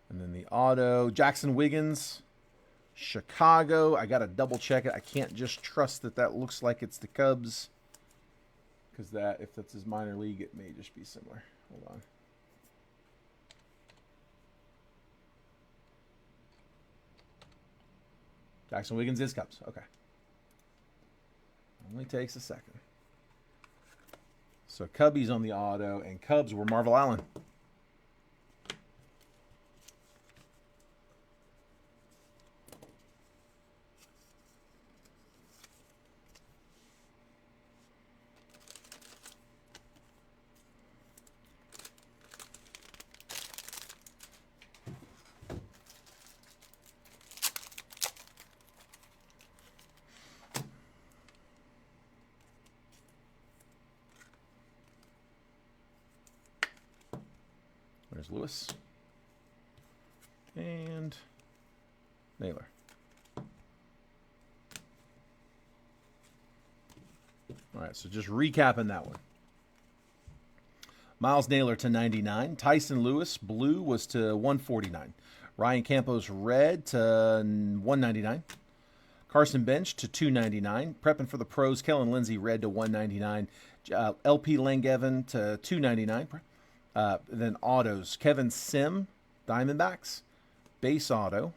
And then the auto, Jackson Wiggins. Chicago. I got to double check it. I can't just trust that that looks like it's the Cubs. Because that, if that's his minor league, it may just be similar. Hold on. Jackson Wiggins is Cubs. Okay. Only takes a second. So Cubbies on the auto, and Cubs were Marvel Allen. There's Lewis. And Naylor. All right, so just recapping that one. Miles Naylor to 99. Tyson Lewis, blue, was to 149. Ryan Campos, red, to 199. Carson Bench to 299. Prepping for the pros, Kellen Lindsay red to 199. LP Langevin to 299. Then autos, Kevin Sim, Diamondbacks, base auto.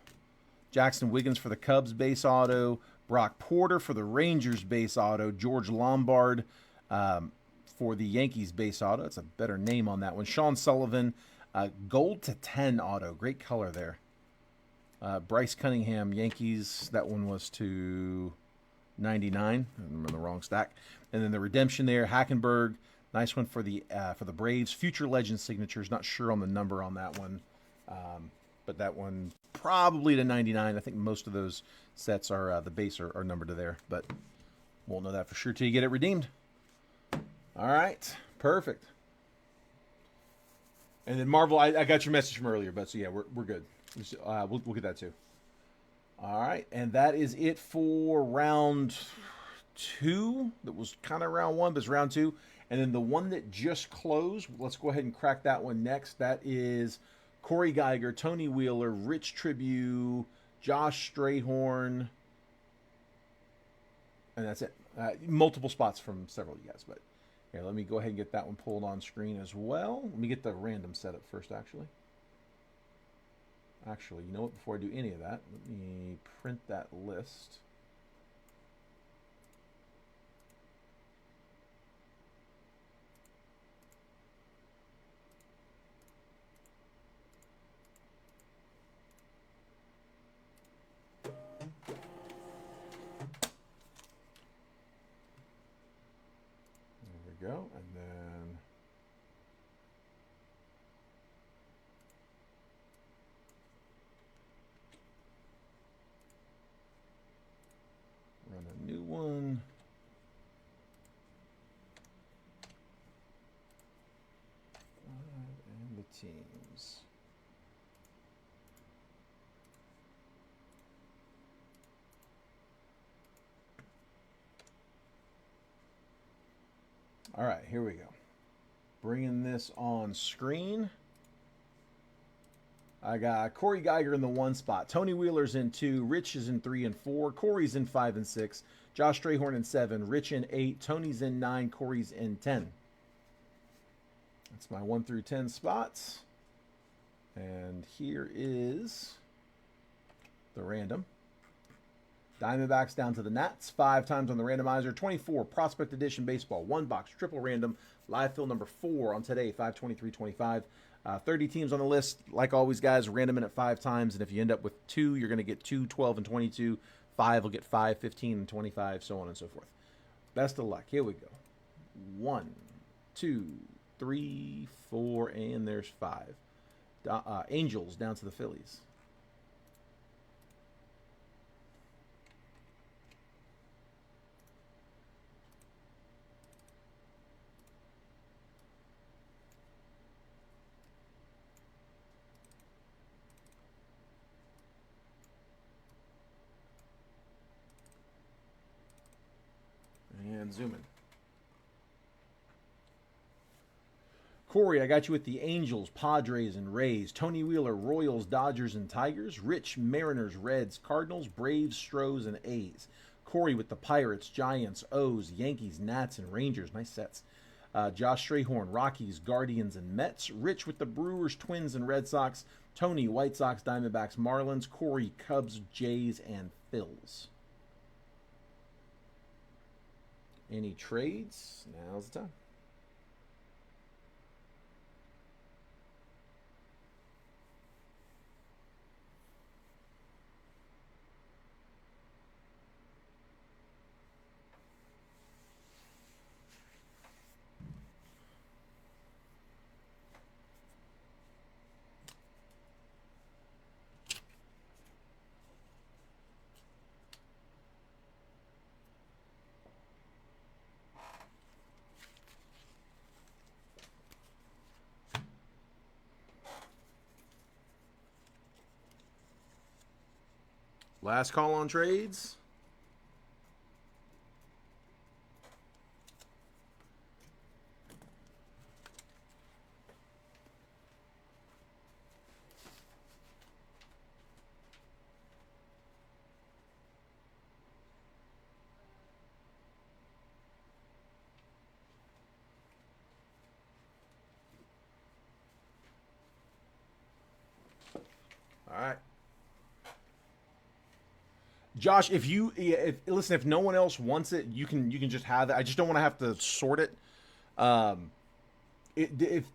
Jackson Wiggins for the Cubs, base auto. Brock Porter for the Rangers, base auto. George Lombard for the Yankees, base auto. That's a better name on that one. Sean Sullivan, gold to 10 auto. Great color there. Bryce Cunningham, Yankees. That one was to 99. I'm in the wrong stack. And then the redemption there, Hackenberg. Nice one for the Braves. Future Legend signatures. Not sure on the number on that one. But that one probably to 99. I think most of those sets are the base are numbered to there. But won't know that for sure till you get it redeemed. All right. Perfect. And then Marvel, I got your message from earlier, but so yeah, we're good. We'll get that too. All right, and that is it for round 2. That was kind of round 1, but it's round 2. And then the one that just closed, let's go ahead and crack that one next. That is Corey Geiger, Tony Wheeler, Rich Tribune, Josh Strayhorn, and that's it. Multiple spots from several of you guys, but here, let me go ahead and get that one pulled on screen as well. Let me get the random setup first, actually. Actually, you know what? Before I do any of that, let me print that list. There we go. And then run a new one. And the teams. All right, here we go. Bringing this on screen. I got Corey Geiger in the 1 spot. Tony Wheeler's in 2. Rich is in 3 and 4. Corey's in 5 and 6. Josh Strayhorn in 7. Rich in 8. Tony's in 9. Corey's in 10. That's my 1 through 10 spots. And here is the random. Diamondbacks down to the Nats. 5 times on the randomizer. 24 Prospect Edition Baseball. 1 box triple random. Live fill number 4 on today, 5/23/25. 30 teams on the list. Like always, guys, random in at 5 times. And if you end up with 2, you're going to get 2, 12, and 22. 5 will get 5, 15, and 25, so on and so forth. Best of luck. Here we go. 1, 2, 3, 4, and there's 5. Angels down to the Phillies. And zoom in. Corey, I got you with the Angels, Padres, and Rays. Tony Wheeler, Royals, Dodgers, and Tigers. Rich, Mariners, Reds, Cardinals, Braves, Stros, and A's. Corey with the Pirates, Giants, O's, Yankees, Nats, and Rangers. Nice sets. Josh Strayhorn, Rockies, Guardians, and Mets. Rich with the Brewers, Twins, and Red Sox. Tony, White Sox, Diamondbacks, Marlins. Corey, Cubs, Jays, and Phils. Any trades? Now's the time. Last call on trades. All right. Josh, listen, if no one else wants it, you can just have it. I just don't want to have to sort it. Um,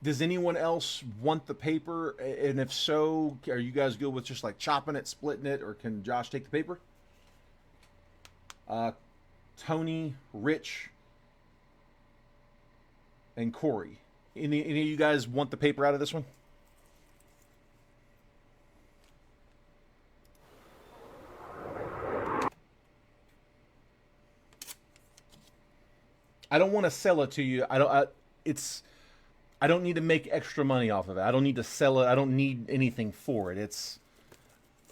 does anyone else want the paper? And if so, are you guys good with just like chopping it, splitting it, or can Josh take the paper? Uh, Tony, Rich, and Corey. Any of you guys want the paper out of this one? I don't want to sell it to you. It's. I don't need to make extra money off of it. I don't need to sell it. I don't need anything for it. It's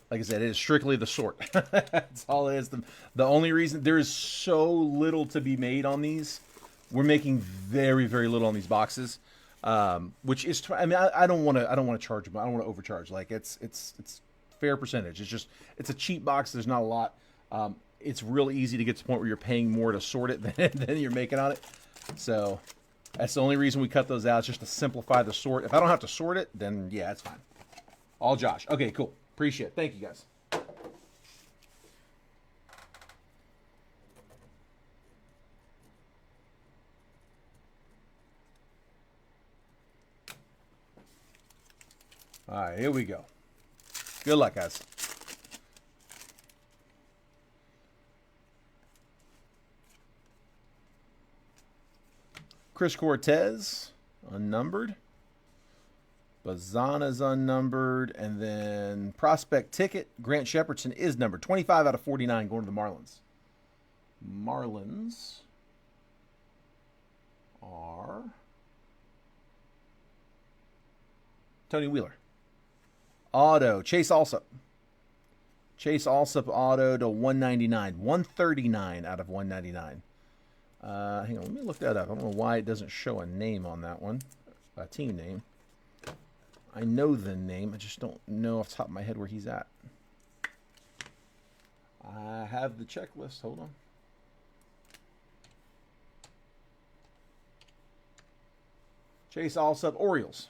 like I said, it is strictly the sort. That's all it is. The only reason there is so little to be made on these, we're making very very little on these boxes, which is. I mean, I don't want to. I don't want to charge them. I don't want to overcharge. Like it's fair percentage. It's just it's a cheap box. There's not a lot. It's real easy to get to the point where you're paying more to sort it than you're making on it. So that's the only reason we cut those out, just to simplify the sort. If I don't have to sort it, then yeah, it's fine. All Josh. Okay, cool. Appreciate it. Thank you, guys. All right, here we go. Good luck, guys. Chris Cortez, unnumbered. Bazana's unnumbered. And then prospect ticket, Grant Shepardson is numbered. 25 out of 49 going to the Marlins. Marlins are Tony Wheeler. Auto, Chase Alsop. Chase Alsop auto to 199. 139 out of 199. Hang on, let me look that up. I don't know why it doesn't show a name on that one. A team name. I know the name. I just don't know off the top of my head where he's at. I have the checklist. Hold on. Chase Alsop, Orioles.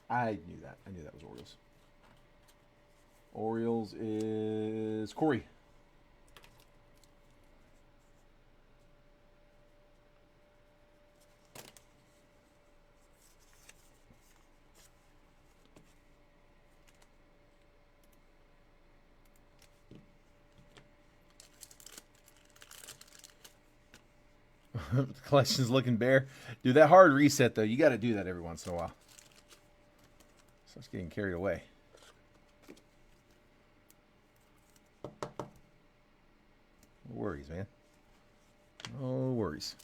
I knew that. I knew that was Orioles. Orioles is Corey. The collection's looking bare. Dude, that hard reset, though, you got to do that every once in a while. So it's getting carried away. No worries, man. No worries.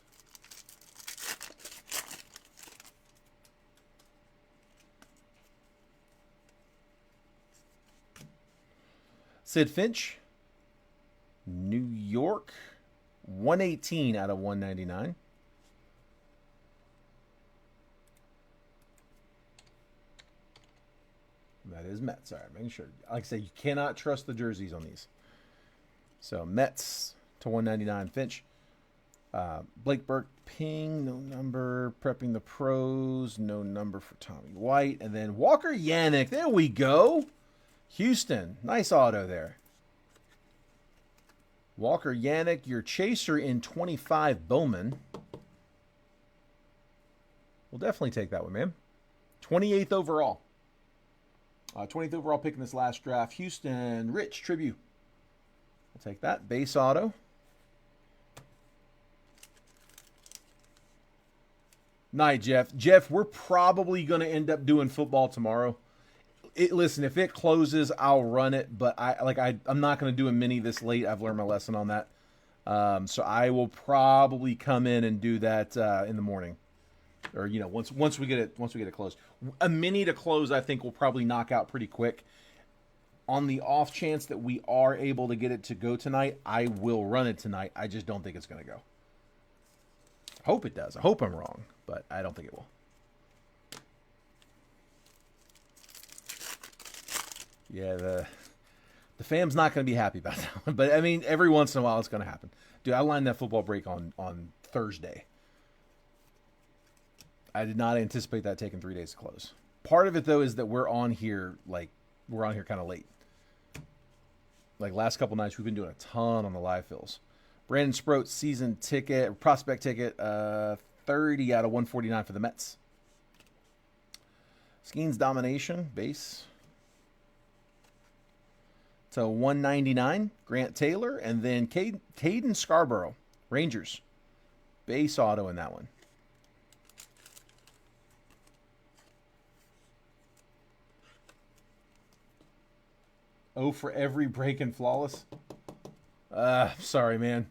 Sid Finch, New York. 118 out of 199. That is Mets. Sorry, making sure. Like I said, you cannot trust the jerseys on these. So Mets to 199. Finch. Blake Burke, Ping, no number. Prepping the pros, no number for Tommy White. And then Walker Yannick. There we go. Houston. Nice auto there. Walker Yannick, your chaser in 25, Bowman. We'll definitely take that one, man. 28th overall. 20th overall pick in this last draft. Houston, Rich, Tribute. We'll take that. Base auto. Night, Jeff. Jeff, we're probably going to end up doing football tomorrow. Listen, if it closes, I'll run it, but I'm not going to do a mini this late. I've learned my lesson on that. So I will probably come in and do that in the morning, or once we get it closed. A mini to close, I think, will probably knock out pretty quick. On the off chance that we are able to get it to go tonight, I will run it tonight. I just don't think it's going to go. I hope it does. I hope I'm wrong, but I don't think it will. Yeah, the fam's not going to be happy about that one. But, I mean, every once in a while it's going to happen. Dude, I lined that football break on Thursday. I did not anticipate that taking 3 days to close. Part of it, though, is that we're on here, like, we're on here kind of late. Like last couple nights, we've been doing a ton on the live fills. Brandon Sproat season ticket, prospect ticket, 30 out of 149 for the Mets. Skeens domination base to 199. Grant Taylor, and then Caden Scarborough, Rangers, base auto in that one. Oh, for every break in Flawless. Sorry, man.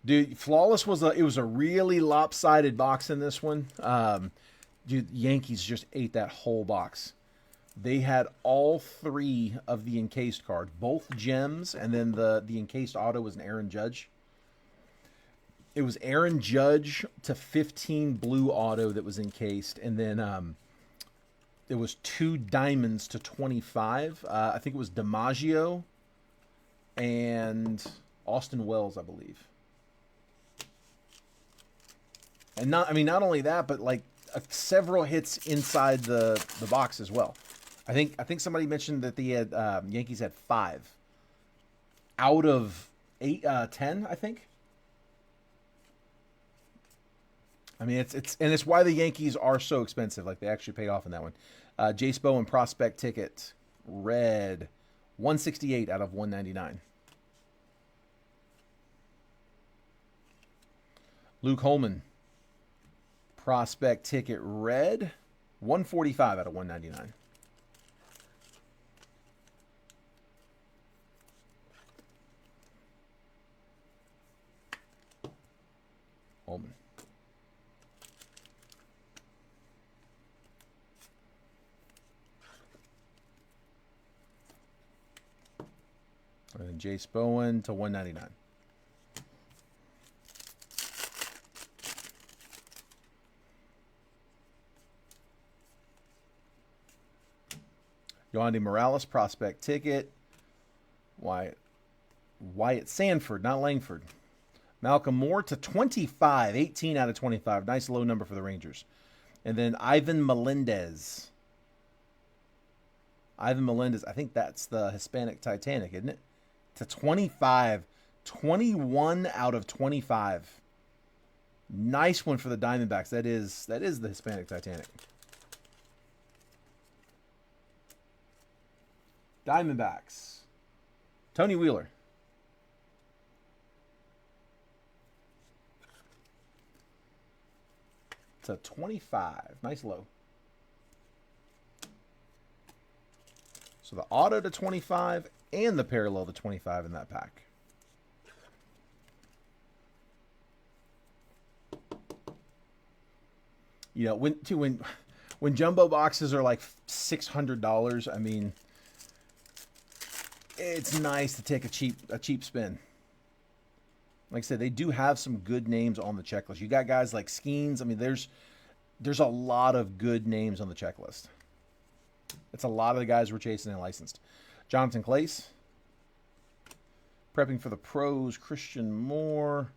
Dude, Flawless was a really lopsided box in this one. Dude, Yankees just ate that whole box. They had all 3 of the encased card, both gems, and then the encased auto was an Aaron Judge. It was Aaron Judge to 15 blue auto that was encased, and then it was 2 diamonds to 25. I think it was DiMaggio and Austin Wells, I believe. And not only that, but like several hits inside the box as well. I think somebody mentioned that the Yankees had 5 out of 10. I think. I mean, it's why the Yankees are so expensive. Like, they actually paid off in that one. Jace Bowen prospect ticket, red, 168 out of 199. Luke Holman prospect ticket, red, 145 out of 199. Holman. And then Jace Bowen to 199. Yohandy Morales prospect ticket. Wyatt Sanford, not Langford. Malcolm Moore to 25, 18 out of 25. Nice low number for the Rangers. And then Ivan Melendez. I think that's the Hispanic Titanic, isn't it? To 25, 21 out of 25. Nice one for the Diamondbacks. That is the Hispanic Titanic. Diamondbacks. Tony Wheeler. To 25. Nice low. So the auto to 25 and the parallel to 25 in that pack. You know, when jumbo boxes are like $600, I mean, it's nice to take a cheap spin. Like I said, they do have some good names on the checklist. You got guys like Skeens. I mean, there's a lot of good names on the checklist. It's a lot of the guys we're chasing and licensed. Jonathan Clace. Prepping for the pros, Christian Moore.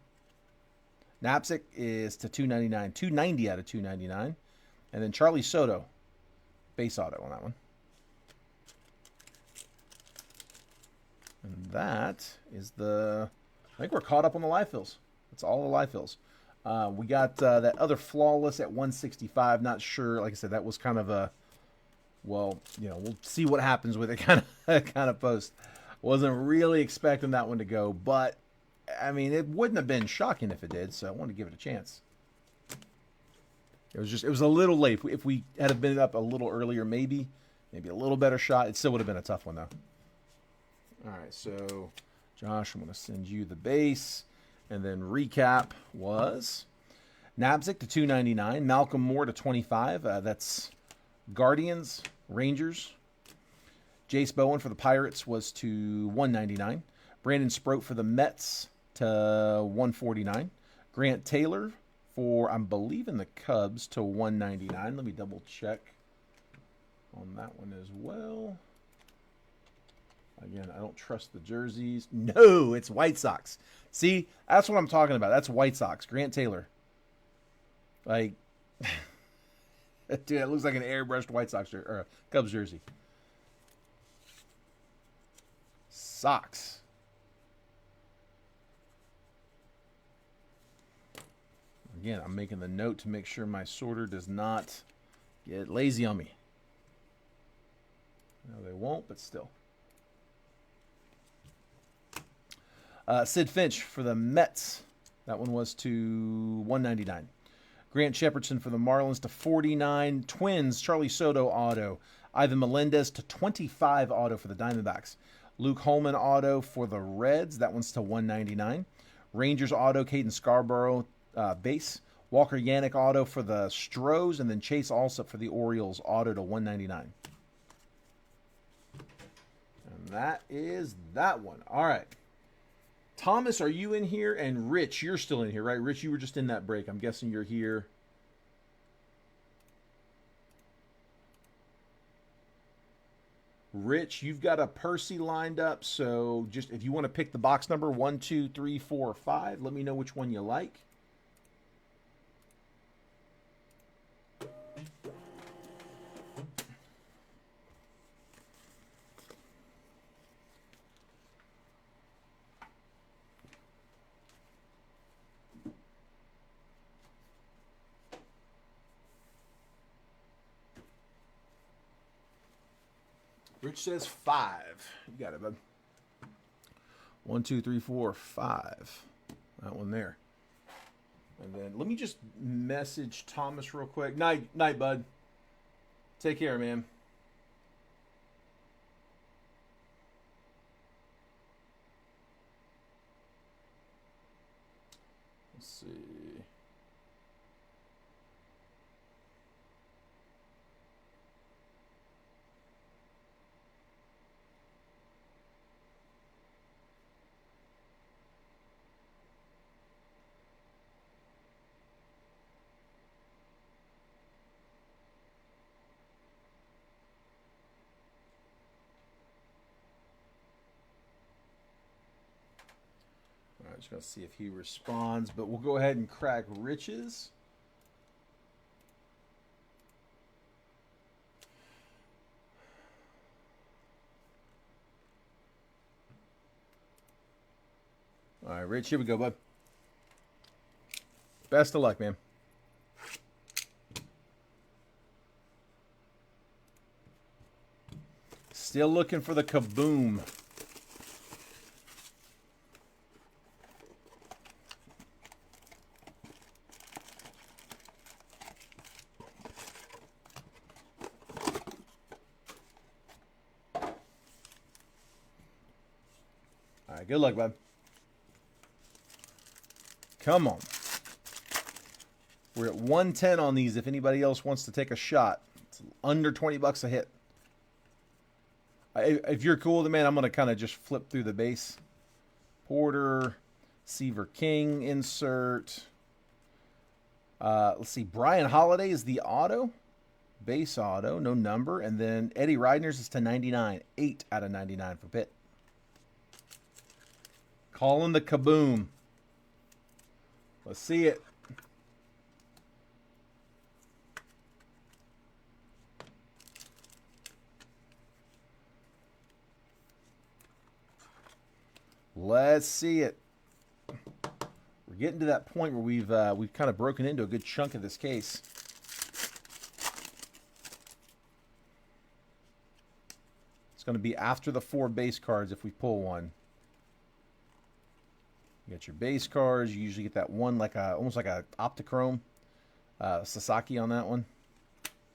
Knapsack is to 299. 290 out of 299. And then Charlie Soto. Base auto on that one. And that is I think we're caught up on the live fills. That's all the live fills. We got that other Flawless at 165. Not sure. Like I said, that was kind of a, well, you know, we'll see what happens with it kind of post. Wasn't really expecting that one to go, but I mean, it wouldn't have been shocking if it did, so I wanted to give it a chance. It was a little late. If we had been up a little earlier, maybe a little better shot. It still would have been a tough one, though. All right, so Josh, I'm going to send you the base. And then recap was Knapsack to 299, Malcolm Moore to 25. That's Guardians, Rangers. Jace Bowen for the Pirates was to 199. Brandon Sproat for the Mets to 149. Grant Taylor for, I'm believing, the Cubs to 199. Let me double check on that one as well. Again, I don't trust the jerseys. No, it's White Sox. See, that's what I'm talking about. That's White Sox. Grant Taylor. Like, dude, it looks like an airbrushed White Sox or a Cubs jersey. Sox. Again, I'm making the note to make sure my sorter does not get lazy on me. No, they won't, but still. Sid Finch for the Mets. That one was to 199. Grant Shepardson for the Marlins to 49. Twins, Charlie Soto auto. Ivan Melendez to 25 auto for the Diamondbacks. Luke Holman auto for the Reds. That one's to 199. Rangers auto, Caden Scarborough base. Walker Yannick auto for the Stros. And then Chase Allsup for the Orioles auto to 199. And that is that one. All right. Thomas, are you in here? And Rich, you're still in here, right? Rich, you were just in that break. I'm guessing you're here. Rich, you've got a Percy lined up. So just if you want to pick the box number 1, 2, 3, 4, 5, let me know which one you like. Rich says 5. You got it, bud. 1, 2, 3, 4, 5. That one there. And then let me just message Thomas real quick. Night, bud. Take care, man. Let's see. Just going to see if he responds, but we'll go ahead and crack Rich's. All right, Rich, here we go, bud. Best of luck, man. Still looking for the kaboom. All right, good luck, bud. Come on. We're at 110 on these if anybody else wants to take a shot. It's under 20 bucks a hit. If you're cool with it, man, I'm going to kind of just flip through the base. Porter, Seaver King, insert. Let's see. Brian Holiday is the auto. Base auto, no number. And then Eddie Reidner's is to 99. 8 out of 99 for Pitt. Calling the kaboom. Let's see it. Let's see it. We're getting to that point where we've kind of broken into a good chunk of this case. It's going to be after the 4 base cards if we pull one. You got your base cards. You usually get that one like almost like a Optichrome Sasaki on that one.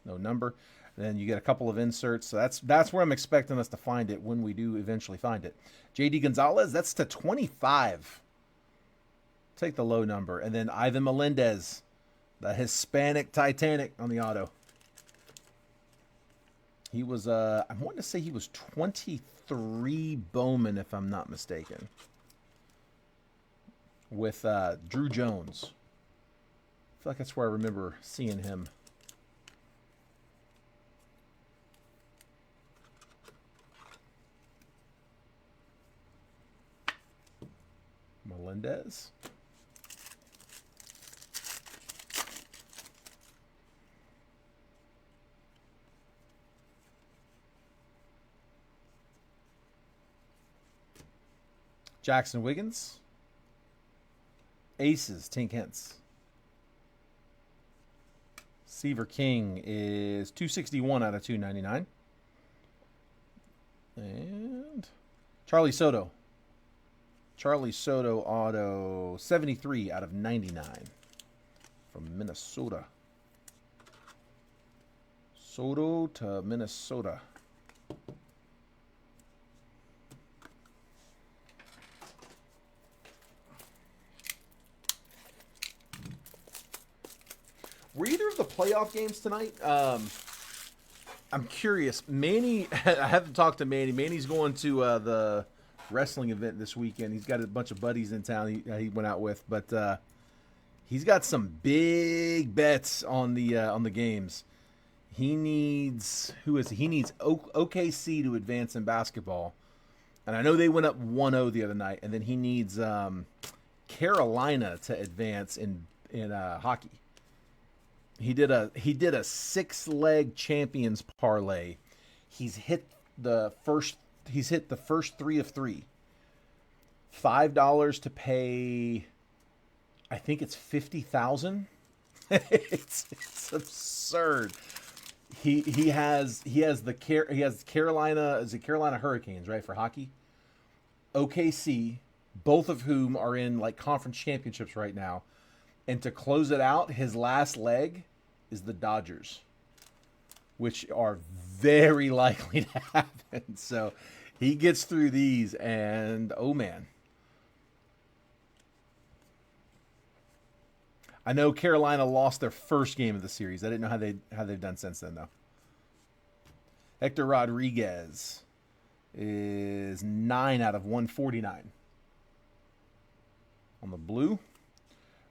No number. And then you get a couple of inserts. So that's where I'm expecting us to find it when we do eventually find it. J.D. Gonzalez, that's to 25. Take the low number. And then Ivan Melendez, the Hispanic Titanic on the auto. He was, I want to say he was 23 Bowman, if I'm not mistaken. With Drew Jones. I feel like that's where I remember seeing him. Melendez. Jackson Wiggins. Aces, Tink Hence. Seaver King is 261 out of 299. And Charlie Soto. Charlie Soto auto 73 out of 99 from Minnesota. Soto to Minnesota. Were either of the playoff games tonight? I'm curious. Manny, I haven't talked to Manny. Manny's going to the wrestling event this weekend. He's got a bunch of buddies in town he went out with, but he's got some big bets on the games. He needs He needs OKC to advance in basketball, and I know they went up 1-0 the other night. And then he needs Carolina to advance in hockey. He did a 6-leg champions parlay. He's hit the first 3 of 3. $5 to pay. I think it's 50,000. It's absurd. He has Carolina, is it Carolina Hurricanes, right, for hockey? OKC, both of whom are in like conference championships right now. And to close it out, his last leg is the Dodgers, which are very likely to happen. So he gets through these, and oh man. I know Carolina lost their first game of the series. I didn't know how they've done since then, though. Hector Rodriguez is 9 out of 149 on the blue.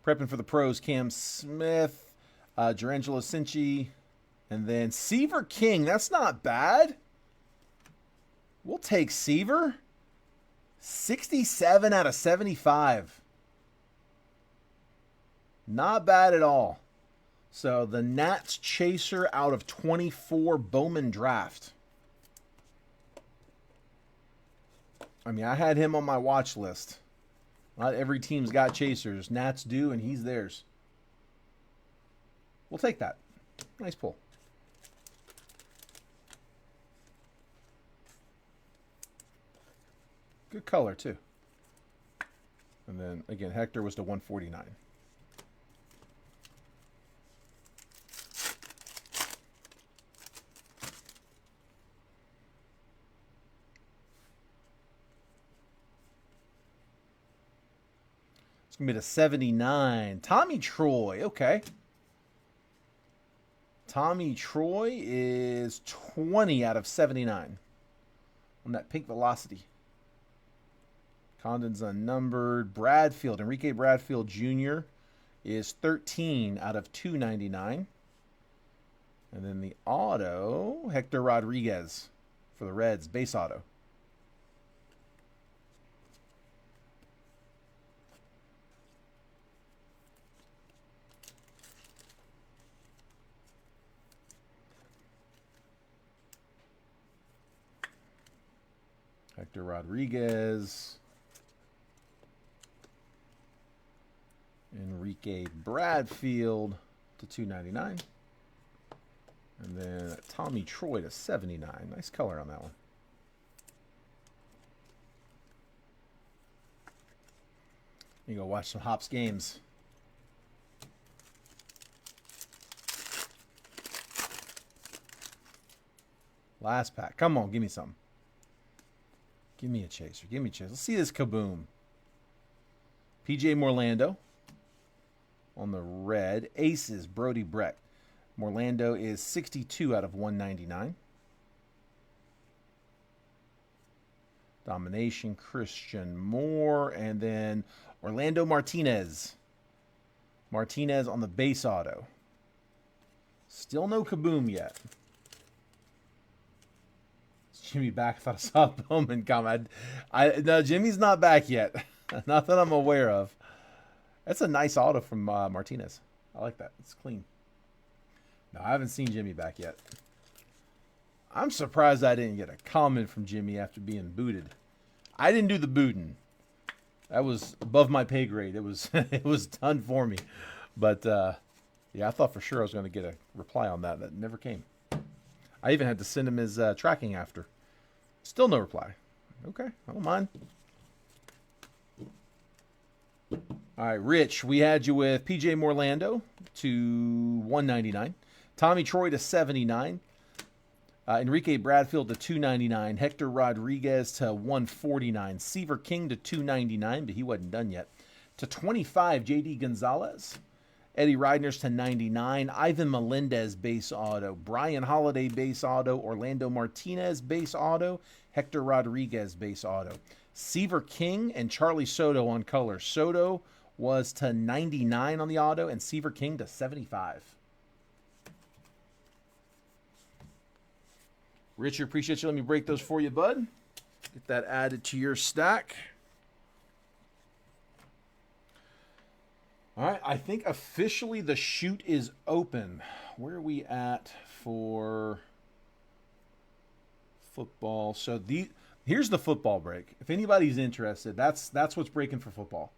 Prepping for the pros, Cam Smith, Jarangelo Cinci, and then Seaver King. That's not bad. We'll take Seaver. 67 out of 75. Not bad at all. So the Nats chaser out of 24 Bowman draft. I mean, I had him on my watch list. Not every team's got chasers. Nats do, and he's theirs. We'll take that. Nice pull. Good color, too. And then, again, Hector was to 149. It's going to be to 79. Tommy Troy. Okay. Tommy Troy is 20 out of 79 on that pink velocity. Condon's unnumbered. Bradfield. Enrique Bradfield Jr. is 13 out of 299. And then the auto, Hector Rodriguez for the Reds. Base auto. Hector Rodriguez. Enrique Bradfield to 299. And then Tommy Troy to 79. Nice color on that one. You go watch some Hops games. Last pack. Come on, give me something. Give me a chaser. Give me a chaser. Let's see this kaboom. PJ Morlando on the red. Aces, Brody Breck. Morlando is 62 out of 199. Domination, Christian Moore. And then Orlando Martinez. Martinez on the base auto. Still no kaboom yet. Jimmy back. I thought I saw Bowman come. No, Jimmy's not back yet. Not that I'm aware of. That's a nice auto from Martinez. I like that. It's clean. No, I haven't seen Jimmy back yet. I'm surprised I didn't get a comment from Jimmy after being booted. I didn't do the booting. That was above my pay grade. It was it was done for me, but yeah, I thought for sure I was going to get a reply on that. That never came. I even had to send him his tracking after. Still no reply. Okay, I don't mind. All right, Rich, we had you with PJ Morlando to 199, Tommy Troy to 79, Enrique Bradfield to 299, Hector Rodriguez to 149, Seaver King to 299, but he wasn't done yet. To 25, JD Gonzalez, Eddie Reidner's to 99, Ivan Melendez base auto, Brian Holiday base auto, Orlando Martinez base auto, Hector Rodriguez base auto, Seaver King and Charlie Soto on color. Soto was to 99 on the auto and Seaver King to 75. Richard, appreciate you letting me break those for you, bud. Get that added to your stack. All right, I think officially the chute is open. Where are we at for football? So here's the football break. If anybody's interested, that's what's breaking for football.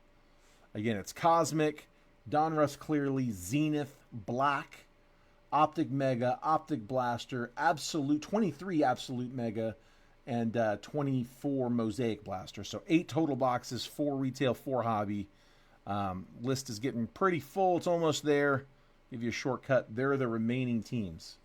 Again, it's Cosmic, Donruss Clearly, Zenith, Black, Optic Mega, Optic Blaster, Absolute, 23 Absolute Mega, and 24 Mosaic Blaster. So 8 total boxes, 4 retail, 4 hobby. List is getting pretty full. It's almost there. Give you a shortcut. There are the remaining teams.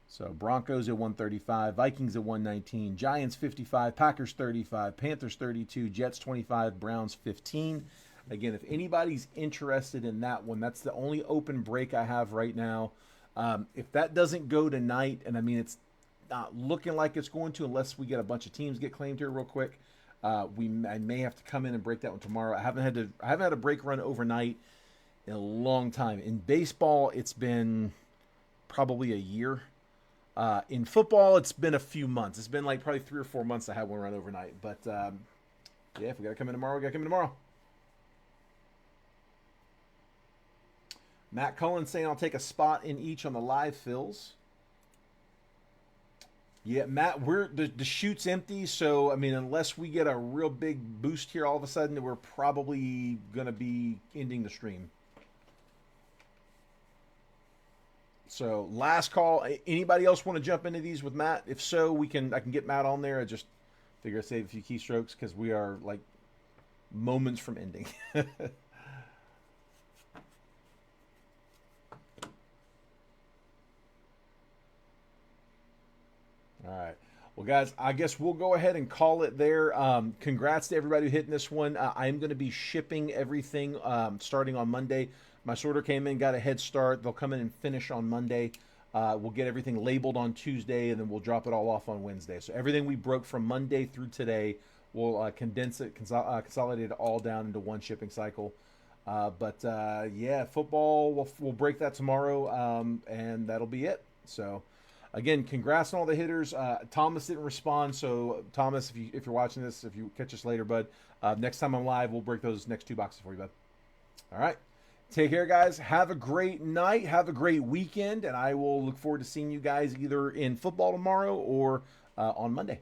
So Broncos at 135, Vikings at 119, Giants 55, Packers 35, Panthers 32, Jets 25, Browns 15. Again, if anybody's interested in that one, that's the only open break I have right now. If that doesn't go tonight, and I mean it's not looking like it's going to unless we get a bunch of teams get claimed here real quick, I may have to come in and break that one tomorrow. I haven't had a break run overnight in a long time. In baseball, it's been probably a year. In football, it's been a few months. It's been like probably 3 or 4 months I had one run overnight. But yeah, if we got to come in tomorrow, we got to come in tomorrow. Matt Cullen saying I'll take a spot in each on the live fills. Yeah, Matt, the chute's empty, so I mean, unless we get a real big boost here, all of a sudden, we're probably gonna be ending the stream. So last call. Anybody else want to jump into these with Matt? If so, I can get Matt on there. I just figure I'd save a few keystrokes because we are like moments from ending. All right. Well, guys, I guess we'll go ahead and call it there. Congrats to everybody who hitting this one. I am going to be shipping everything starting on Monday. My sorter came in, got a head start. They'll come in and finish on Monday. We'll get everything labeled on Tuesday, and then we'll drop it all off on Wednesday. So everything we broke from Monday through today, we'll condense it, consolidate it all down into one shipping cycle. Yeah, football, we'll break that tomorrow, and that'll be it. So again, congrats on all the hitters. Thomas didn't respond, so Thomas, if you're watching this, if you catch us later, bud, next time I'm live, we'll break those next 2 boxes for you, bud. All right. Take care, guys. Have a great night. Have a great weekend, and I will look forward to seeing you guys either in football tomorrow or on Monday.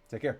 Take care.